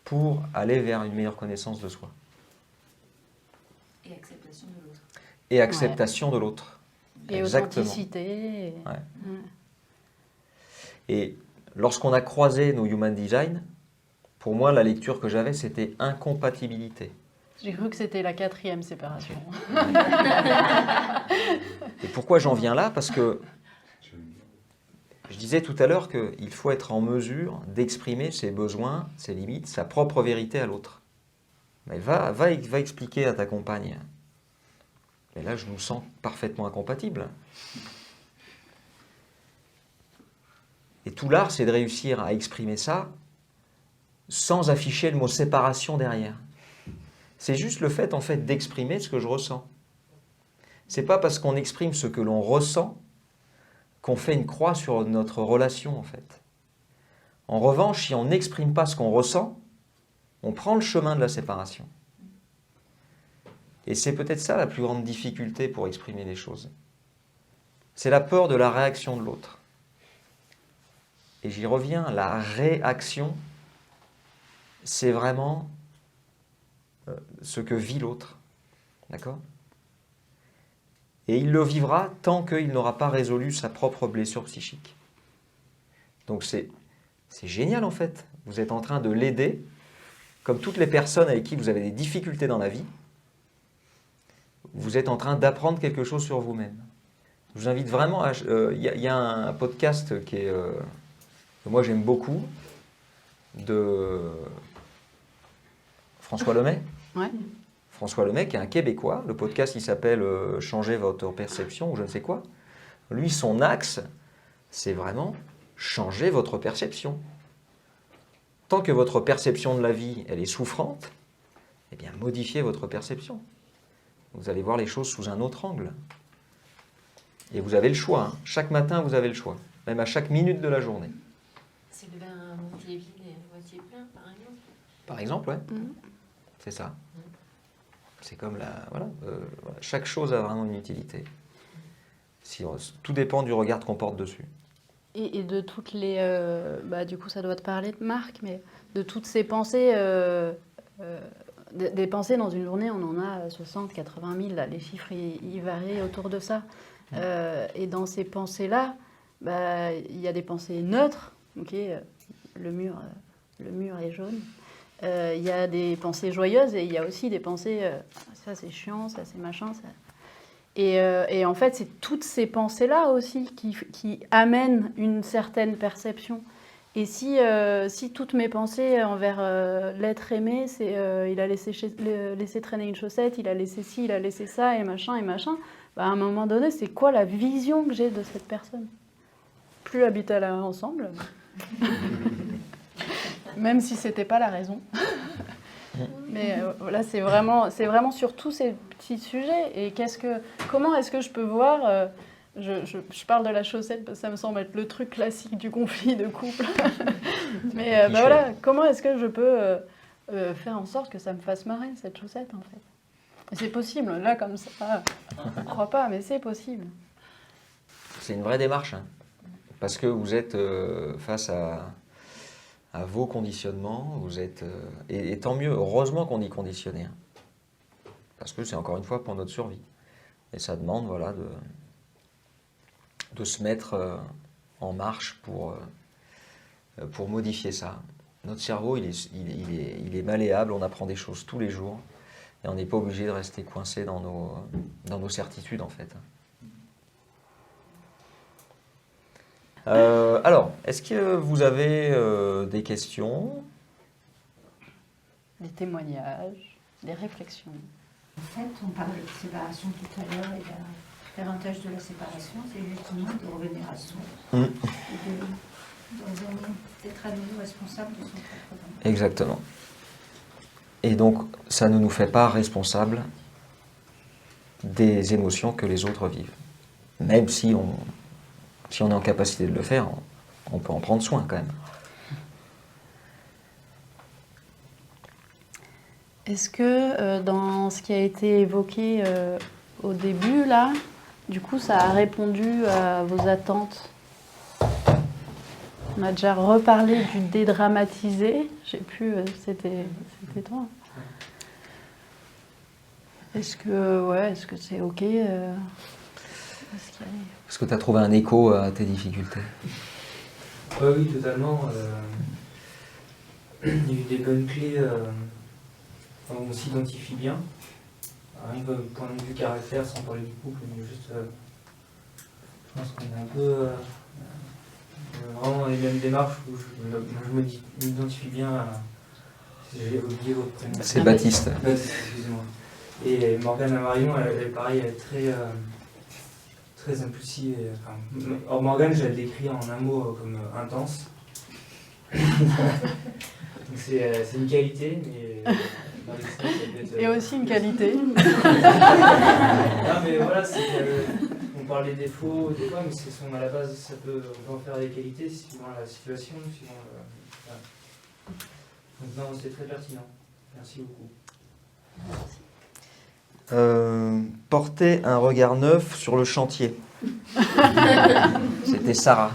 pour aller vers une meilleure connaissance de soi.
Et acceptation de l'autre.
Et acceptation de l'autre.
Et
exactement.
Authenticité.
Ouais. Et lorsqu'on a croisé nos Human Design, pour moi, la lecture que j'avais, c'était incompatibilité.
J'ai cru que c'était la 4e séparation.
Et pourquoi j'en viens là? Parce que je disais tout à l'heure qu'il faut être en mesure d'exprimer ses besoins, ses limites, sa propre vérité à l'autre. Mais va expliquer à ta compagne. Mais là, je nous sens parfaitement incompatibles. Et tout l'art, c'est de réussir à exprimer ça sans afficher le mot séparation derrière. C'est juste le fait, en fait, d'exprimer ce que je ressens. C'est pas parce qu'on exprime ce que l'on ressent qu'on fait une croix sur notre relation, en fait. En revanche, si on n'exprime pas ce qu'on ressent, on prend le chemin de la séparation. Et c'est peut-être ça la plus grande difficulté pour exprimer les choses. C'est la peur de la réaction de l'autre. Et j'y reviens, la réaction, c'est vraiment ce que vit l'autre. D'accord ? Et il le vivra tant qu'il n'aura pas résolu sa propre blessure psychique. Donc c'est génial en fait. Vous êtes en train de l'aider, comme toutes les personnes avec qui vous avez des difficultés dans la vie, vous êtes en train d'apprendre quelque chose sur vous-même. Je vous invite vraiment à... y a un podcast que moi j'aime beaucoup, de François Lemay.
Ouais.
François Lemay, qui est un Québécois. Le podcast, il s'appelle « Changer votre perception » ou je ne sais quoi. Lui, son axe, c'est vraiment changer votre perception. Tant que votre perception de la vie, elle est souffrante, eh bien, modifiez votre perception. Vous allez voir les choses sous un autre angle. Et vous avez le choix. Hein. Chaque matin, vous avez le choix. Même à chaque minute de la journée.
C'est le verre à moitié vide et à moitié plein, par exemple.
Par exemple, ouais. C'est ça. C'est comme voilà, chaque chose a vraiment une utilité. Tout dépend du regard qu'on porte dessus.
Et de toutes les... du coup, ça doit te parler de Marc, mais de toutes ces pensées... des pensées dans une journée, on en a 60, 80 000, là, les chiffres, ils varient autour de ça. Et dans ces pensées-là, il y a des pensées neutres. Okay, le mur est jaune. Il y a des pensées joyeuses et il y a aussi des pensées ça c'est chiant, ça c'est machin. Ça... Et en fait, c'est toutes ces pensées-là aussi qui amènent une certaine perception. Et si toutes mes pensées envers l'être aimé, c'est il a laissé traîner une chaussette, il a laissé ci, il a laissé ça, et machin, à un moment donné, c'est quoi la vision que j'ai de cette personne? Plus habiter ensemble. Même si c'était pas la raison. Mais là, c'est vraiment sur tous ces petits sujets. Et comment est-ce que je peux voir... je parle de la chaussette parce que ça me semble être le truc classique du conflit de couple. Mais voilà, comment est-ce que je peux faire en sorte que ça me fasse marrer, cette chaussette, en fait? Et c'est possible, là, comme ça. Je ne crois pas, mais c'est possible.
C'est une vraie démarche, hein, parce que vous êtes face à vos conditionnements, vous êtes... et tant mieux, heureusement qu'on y conditionné. Hein, parce que c'est encore une fois pour notre survie. Et ça demande, voilà, de se mettre en marche pour modifier ça. Notre cerveau, il est malléable, on apprend des choses tous les jours et on n'est pas obligé de rester coincé dans nos certitudes en fait. Alors, est-ce que vous avez des questions?
Des témoignages, des réflexions.
En fait, on parlait de séparation tout à l'heure, et l'avantage de la séparation, c'est justement de revenir à soi. Et d'être à nouveau responsable de son propre temps.
Exactement. Et donc, ça ne nous fait pas responsables des émotions que les autres vivent. Même si on est en capacité de le faire, on peut en prendre soin quand même.
Est-ce que dans ce qui a été évoqué au début, là, du coup, ça a répondu à vos attentes? On a déjà reparlé du dédramatiser. Je sais plus, c'était toi. Est-ce que c'est OK
Est-ce que tu as trouvé un écho à tes difficultés?
Oui, totalement. Il y a eu des bonnes clés où on s'identifie bien. Rien que point de vue caractère, sans parler du couple, mais juste. Je pense qu'on est un peu. Vraiment les mêmes démarches où je m'identifie bien à. J'ai oublié votre prénom.
C'est Baptiste.
Baptiste, excusez-moi. Et Morgane Marion, elle pareil, elle est très impulsive. Or, Morgane, je la décris en un mot comme intense. Donc c'est une qualité, mais.
Et aussi une qualité.
Non, mais voilà, on parle des défauts, des fois, mais à la base, on peut en faire des qualités suivant la situation, suivant Donc non, c'est très pertinent. Merci beaucoup.
Porter un regard neuf sur le chantier. C'était Sarah.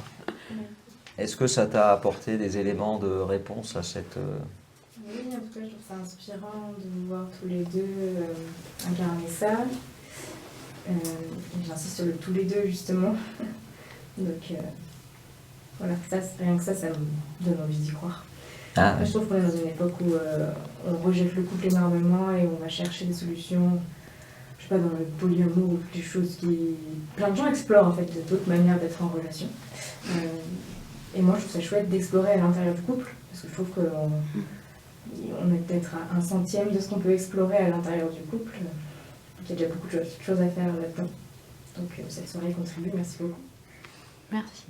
Est-ce que ça t'a apporté des éléments de réponse à cette...
Oui, en tout cas, je trouve ça inspirant de vous voir tous les deux incarner ça. J'insiste sur le tous les deux, justement. Donc, voilà, rien que ça me donne envie d'y croire.
Ah,
je trouve qu'on est dans une époque où on rejette le couple énormément et on va chercher des solutions, je sais pas, dans le polyamour ou des choses qui... Plein de gens explorent, en fait, d'autres manières d'être en relation. Et moi, je trouve ça chouette d'explorer à l'intérieur du couple, parce que je trouve qu'on est peut-être à 1/100 de ce qu'on peut explorer à l'intérieur du couple. Il y a déjà beaucoup de choses à faire là-dedans. Donc cette soirée contribue, merci beaucoup.
Merci.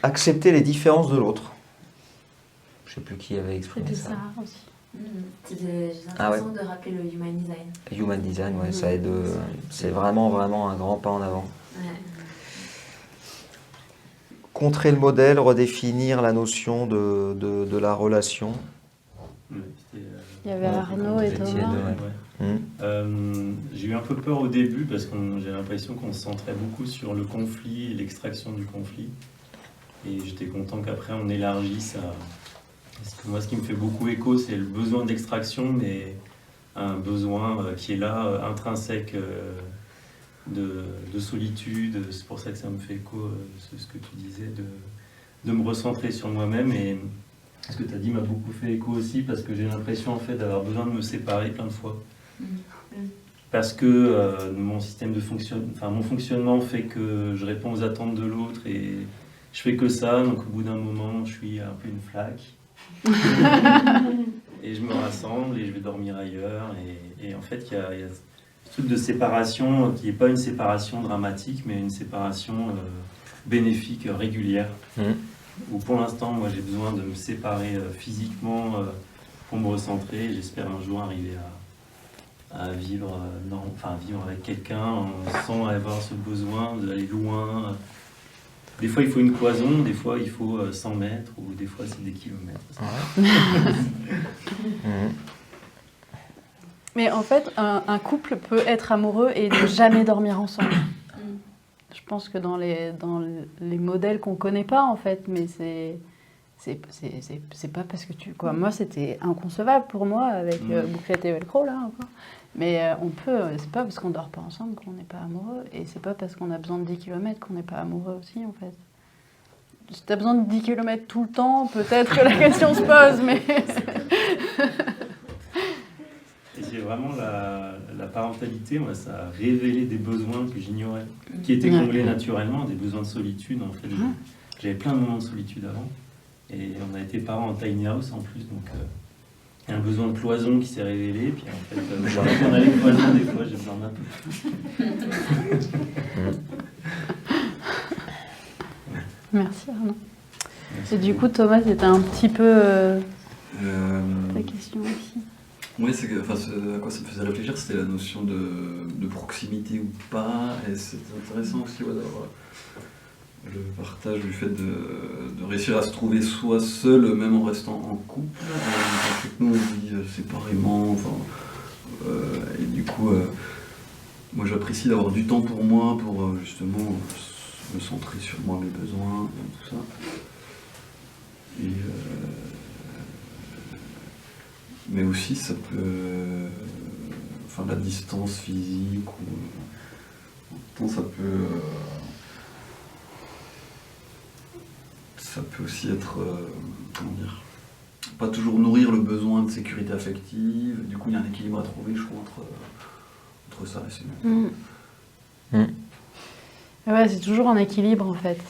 Accepter les différences de l'autre. Je ne sais plus qui avait exprimé ça.
C'était ça aussi.
J'ai l'impression de rappeler le human design.
Human design, ouais, ça aide. C'est vraiment, vraiment un grand pas en avant.
Ouais.
Contrer le modèle, redéfinir la notion de la relation.
Il
y avait Arnaud et Thomas.
J'ai eu un peu peur au début parce que j'ai l'impression qu'on se centrait beaucoup sur le conflit et l'extraction du conflit. Et j'étais content qu'après on élargisse à... Parce que moi, ce qui me fait beaucoup écho, c'est le besoin d'extraction, mais un besoin qui est là, intrinsèque de solitude. C'est pour ça que ça me fait écho, ce que tu disais, de me recentrer sur moi-même. Et ce que tu as dit m'a beaucoup fait écho aussi, parce que j'ai l'impression en fait d'avoir besoin de me séparer plein de fois. Parce que mon système de mon fonctionnement fait que je réponds aux attentes de l'autre et je fais que ça. Donc au bout d'un moment, je suis un peu une flaque. Et je me rassemble et je vais dormir ailleurs. Et en fait, il y a ce truc de séparation qui n'est pas une séparation dramatique, mais une séparation bénéfique, régulière. Où pour l'instant, moi, j'ai besoin de me séparer physiquement pour me recentrer. J'espère un jour arriver à vivre, vivre avec quelqu'un sans avoir ce besoin d'aller loin. Des fois, il faut une cloison, des fois, il faut 100 mètres, ou des fois, c'est des kilomètres.
Mais en fait, un couple peut être amoureux et ne jamais dormir ensemble. Je pense que dans les modèles qu'on connaît pas, en fait, mais c'est pas parce que tu... Quoi. Moi, c'était inconcevable pour moi, avec Bouclette et Velcro, là, encore. Mais on peut, c'est pas parce qu'on dort pas ensemble qu'on n'est pas amoureux, et c'est pas parce qu'on a besoin de 10 km qu'on n'est pas amoureux aussi, en fait. Si t'as besoin de 10 km tout le temps, peut-être que la question se pose, mais...
Et c'est vraiment la parentalité, moi, ça a révélé des besoins que j'ignorais, qui étaient comblés naturellement, des besoins de solitude, en fait. J'avais plein de moments de solitude avant, et on a été parents en tiny house en plus, donc il y a un besoin de cloison qui s'est révélé, puis en fait, quand on a les cloisons, des fois, j'ai besoin d'un peu plus.
Merci Arnaud. Merci. Et du coup, Thomas, c'était un petit peu ta question aussi.
Oui, c'est à quoi ça me faisait réfléchir, c'était la notion de proximité ou pas, et c'est intéressant aussi d'avoir le partage du fait de réussir à se trouver soi seul, même en restant en couple. Parce que nous, on vit séparément, et du coup, moi j'apprécie d'avoir du temps pour moi, pour justement me centrer sur moi, mes besoins, et tout ça. Et, mais aussi, ça peut... la distance physique, ou... ça peut aussi être... comment dire, pas toujours nourrir le besoin de sécurité affective. Du coup, il y a un équilibre à trouver, je trouve, entre ça et c'est
Ouais, c'est toujours un équilibre, en fait.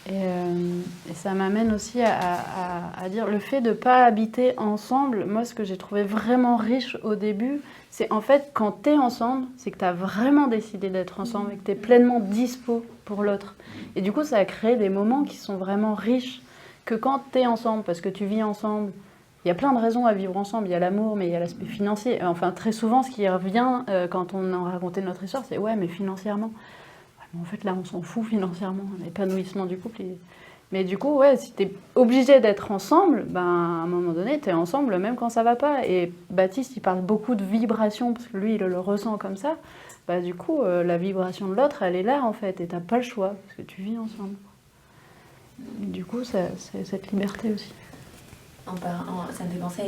Et ça m'amène aussi à dire, le fait de ne pas habiter ensemble, moi ce que j'ai trouvé vraiment riche au début, c'est en fait quand tu es ensemble, c'est que tu as vraiment décidé d'être ensemble et que tu es pleinement dispo pour l'autre. Et du coup ça a créé des moments qui sont vraiment riches, que quand tu es ensemble, parce que tu vis ensemble, il y a plein de raisons à vivre ensemble, il y a l'amour, mais il y a l'aspect financier. Enfin très souvent ce qui revient quand on a raconté notre histoire, c'est ouais mais financièrement. En fait, là, on s'en fout financièrement, l'épanouissement du couple. Mais du coup, ouais, si tu es obligé d'être ensemble, à un moment donné, tu es ensemble même quand ça va pas. Et Baptiste, il parle beaucoup de vibration, parce que lui, il le ressent comme ça. Du coup, la vibration de l'autre, elle est là, en fait, et tu n'as pas le choix, parce que tu vis ensemble. Et du coup, c'est cette liberté aussi.
Ça me fait penser à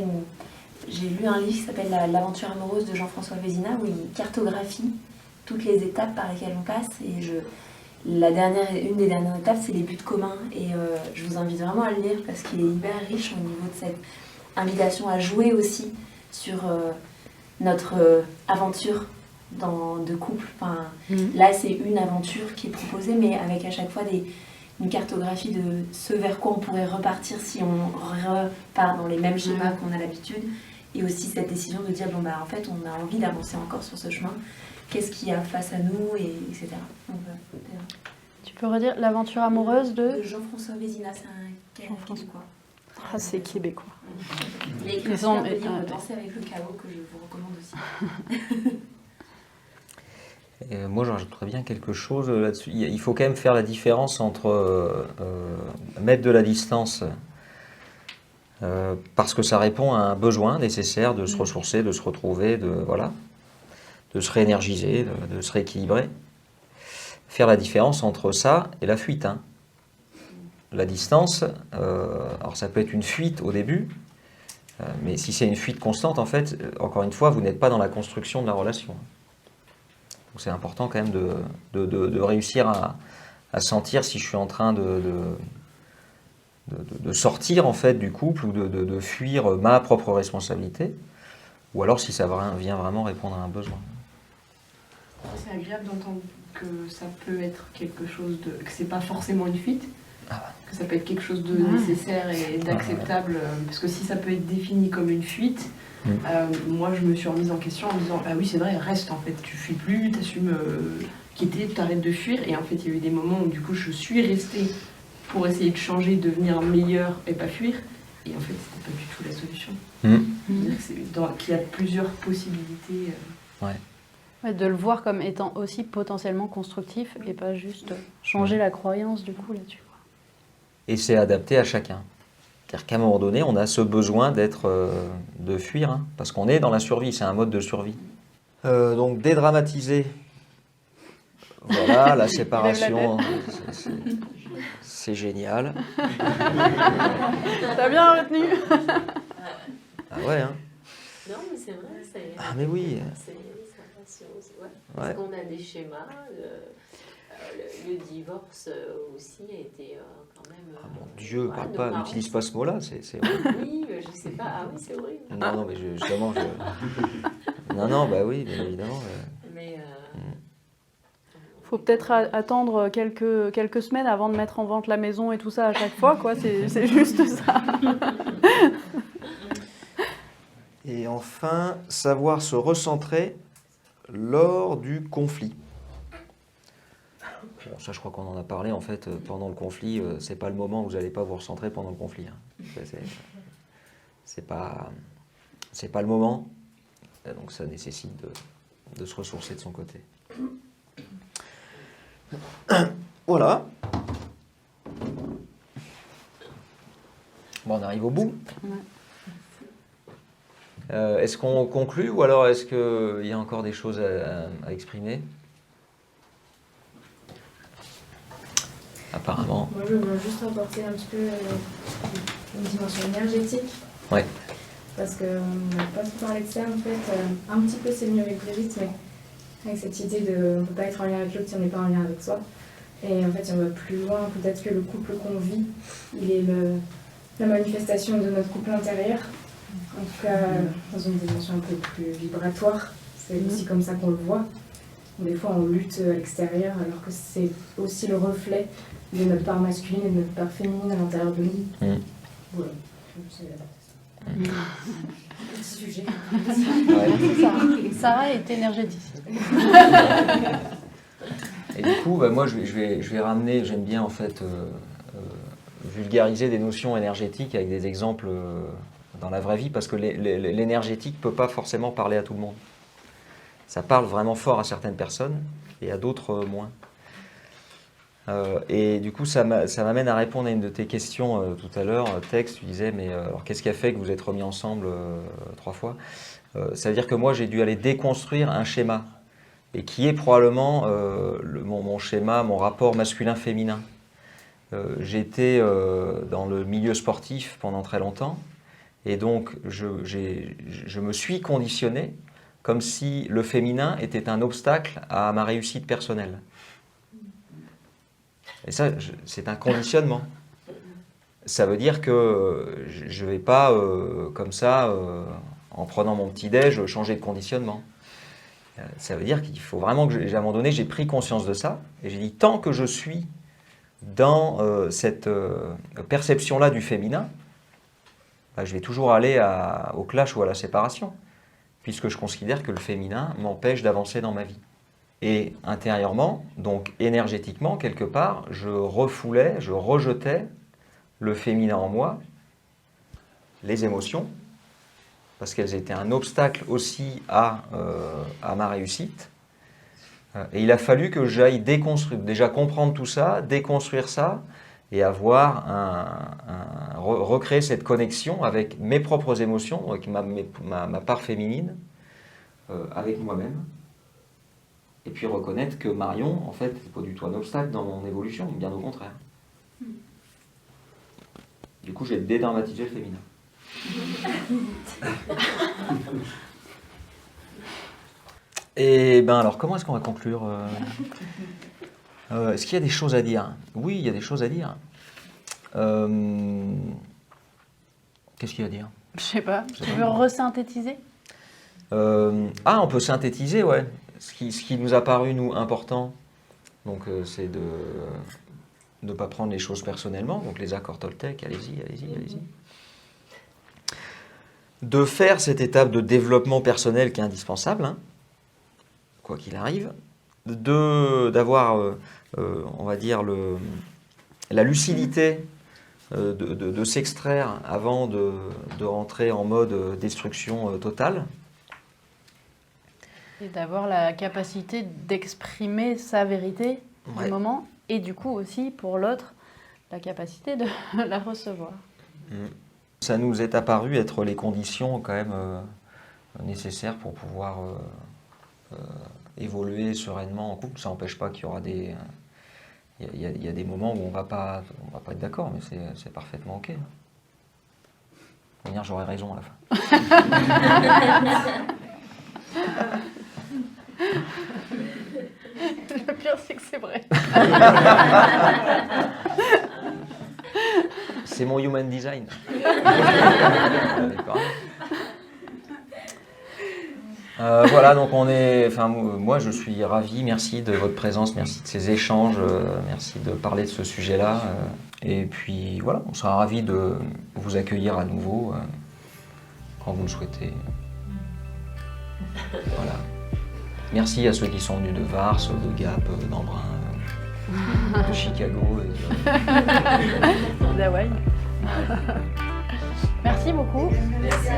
J'ai lu un livre qui s'appelle L'aventure amoureuse de Jean-François Vézina, où il cartographie toutes les étapes par lesquelles on passe, et une des dernières étapes, c'est les buts communs, et je vous invite vraiment à le lire parce qu'il est hyper riche au niveau de cette invitation à jouer aussi sur notre aventure de couple. Là, c'est une aventure qui est proposée, mais avec à chaque fois une cartographie de ce vers quoi on pourrait repartir si on repart dans les mêmes schémas qu'on a l'habitude, et aussi cette décision de dire en fait, on a envie d'avancer encore sur ce chemin. Qu'est-ce qu'il y a face à nous, etc.
Tu peux redire l'aventure amoureuse de
Jean-François Vézina, c'est un québécois.
Ah, c'est québécois.
Mais il y a un livre Danser avec le chaos que je vous recommande aussi.
Moi, je rajouterais bien quelque chose là-dessus. Il faut quand même faire la différence entre mettre de la distance parce que ça répond à un besoin nécessaire de se ressourcer, de se retrouver, de se réénergiser, de se rééquilibrer. Faire la différence entre ça et la fuite. La distance, alors ça peut être une fuite au début, mais si c'est une fuite constante, en fait, encore une fois, vous n'êtes pas dans la construction de la relation. Donc c'est important quand même de réussir à sentir si je suis en train de sortir en fait du couple ou de fuir ma propre responsabilité, ou alors si ça vient vraiment répondre à un besoin.
C'est agréable d'entendre que ça peut être quelque chose que c'est pas forcément une fuite, que ça peut être quelque chose de nécessaire et d'acceptable, parce que si ça peut être défini comme une fuite, moi je me suis remise en question en me disant oui c'est vrai, reste en fait, tu fuis plus, t'assumes quitter, t'arrêtes de fuir, et en fait il y a eu des moments où du coup je suis restée pour essayer de changer, devenir meilleure et pas fuir, et en fait c'était pas du tout la solution. C'est-à-dire qu'il y a plusieurs possibilités.
Ouais, de le voir comme étant aussi potentiellement constructif et pas juste changer la croyance du coup là-dessus.
Et c'est adapté à chacun. C'est-à-dire qu'à un moment donné, on a ce besoin de fuir, parce qu'on est dans la survie, c'est un mode de survie. Donc dédramatiser, voilà, la séparation, c'est génial.
T'as bien retenu.
Ah ouais,
Non, mais c'est vrai.
Ah, mais oui.
Parce qu'on a des schémas. Le divorce aussi a été quand même.
Ah mon Dieu, parle pas, n'utilise pas ce mot-là, c'est horrible.
Oui, je sais pas. Ah oui, c'est horrible.
Non, mais justement, non, bah oui, bien évidemment.
Mais.
Faut peut-être attendre quelques semaines avant de mettre en vente la maison et tout ça à chaque fois, quoi. C'est juste ça.
Et enfin, savoir se recentrer lors du conflit. Bon, ça, je crois qu'on en a parlé. En fait, pendant le conflit, c'est pas le moment où vous n'allez pas vous recentrer pendant le conflit. Hein. C'est pas le moment. Donc, ça nécessite de se ressourcer de son côté. Voilà. Bon, on arrive au bout. Est-ce qu'on conclut ou alors est-ce qu'il y a encore des choses à exprimer? Apparemment.
Moi, je veux juste apporter un petit peu une dimension énergétique.
Ouais.
Parce qu'on n'a pas tout parlé de ça, en fait. Un petit peu, c'est mieux avec Brigitte, mais avec cette idée de on ne peut pas être en lien avec l'autre si on n'est pas en lien avec soi. Et en fait, si on va plus loin, peut-être que le couple qu'on vit, il est la manifestation de notre couple intérieur. En tout cas, dans une dimension un peu plus vibratoire. C'est aussi comme ça qu'on le voit. Des fois, on lutte à l'extérieur, alors que c'est aussi le reflet de notre part masculine et de notre part féminine à l'intérieur de nous. Voilà. Petit sujet.
C'est ça. Sarah est énergéticiste.
Et du coup, bah, moi, je vais ramener, j'aime bien en fait vulgariser des notions énergétiques avec des exemples dans la vraie vie, parce que l'énergétique ne peut pas forcément parler à tout le monde. Ça parle vraiment fort à certaines personnes et à d'autres moins. Et du coup, ça m'amène à répondre à une de tes questions tout à l'heure. Tex, tu disais, mais alors qu'est-ce qui a fait que vous êtes remis ensemble 3 fois? Ça veut dire que moi, j'ai dû aller déconstruire un schéma, et qui est probablement mon schéma, mon rapport masculin-féminin. J'étais dans le milieu sportif pendant très longtemps, et donc je me suis conditionné comme si le féminin était un obstacle à ma réussite personnelle. Et ça, c'est un conditionnement. Ça veut dire que je ne vais pas, comme ça, en prenant mon petit-déj, changer de conditionnement. Ça veut dire qu'il faut vraiment que, à un moment donné, j'ai pris conscience de ça, et j'ai dit, tant que je suis dans cette perception-là du féminin, bah, je vais toujours aller au clash ou à la séparation, puisque je considère que le féminin m'empêche d'avancer dans ma vie. Et intérieurement, donc énergétiquement, quelque part, je refoulais, je rejetais le féminin en moi, les émotions, parce qu'elles étaient un obstacle aussi à ma réussite. Et il a fallu que j'aille déconstruire, déjà comprendre tout ça, déconstruire ça, et recréer cette connexion avec mes propres émotions, avec ma part féminine, avec moi-même. Et puis reconnaître que Marion, en fait, n'est pas du tout un obstacle dans mon évolution, bien au contraire. Du coup, j'ai dédramatisé le féminin. Et ben alors, comment est-ce qu'on va conclure? Est-ce qu'il y a des choses à dire? Oui, il y a des choses à dire. Qu'est-ce qu'il y a à dire?
Je sais pas. Tu veux resynthétiser?
On peut synthétiser, ouais. Ce qui nous a paru, nous, important, donc, c'est de ne pas prendre les choses personnellement, donc les accords Toltec, allez-y. De faire cette étape de développement personnel qui est indispensable, hein, quoi qu'il arrive, d'avoir, on va dire, la lucidité de s'extraire avant de rentrer en mode destruction totale.
Et d'avoir la capacité d'exprimer sa vérité du moment, et du coup aussi, pour l'autre, la capacité de la recevoir.
Ça nous est apparu être les conditions quand même nécessaires pour pouvoir évoluer sereinement en couple. Ça n'empêche pas qu'il y aura des... Il y a des moments où on va pas être d'accord, mais c'est parfaitement OK. De toute manière, j'aurai raison à la fin.
Le pire, c'est que c'est vrai.
C'est mon human design. Voilà, donc moi je suis ravi, merci de votre présence, merci de ces échanges, merci de parler de ce sujet-là. Et puis voilà, on sera ravis de vous accueillir à nouveau quand vous le souhaitez. Voilà. Merci à ceux qui sont venus de Vars, de Gap, d'Embrun, de Chicago et
d'Hawaï. Merci beaucoup.
Merci.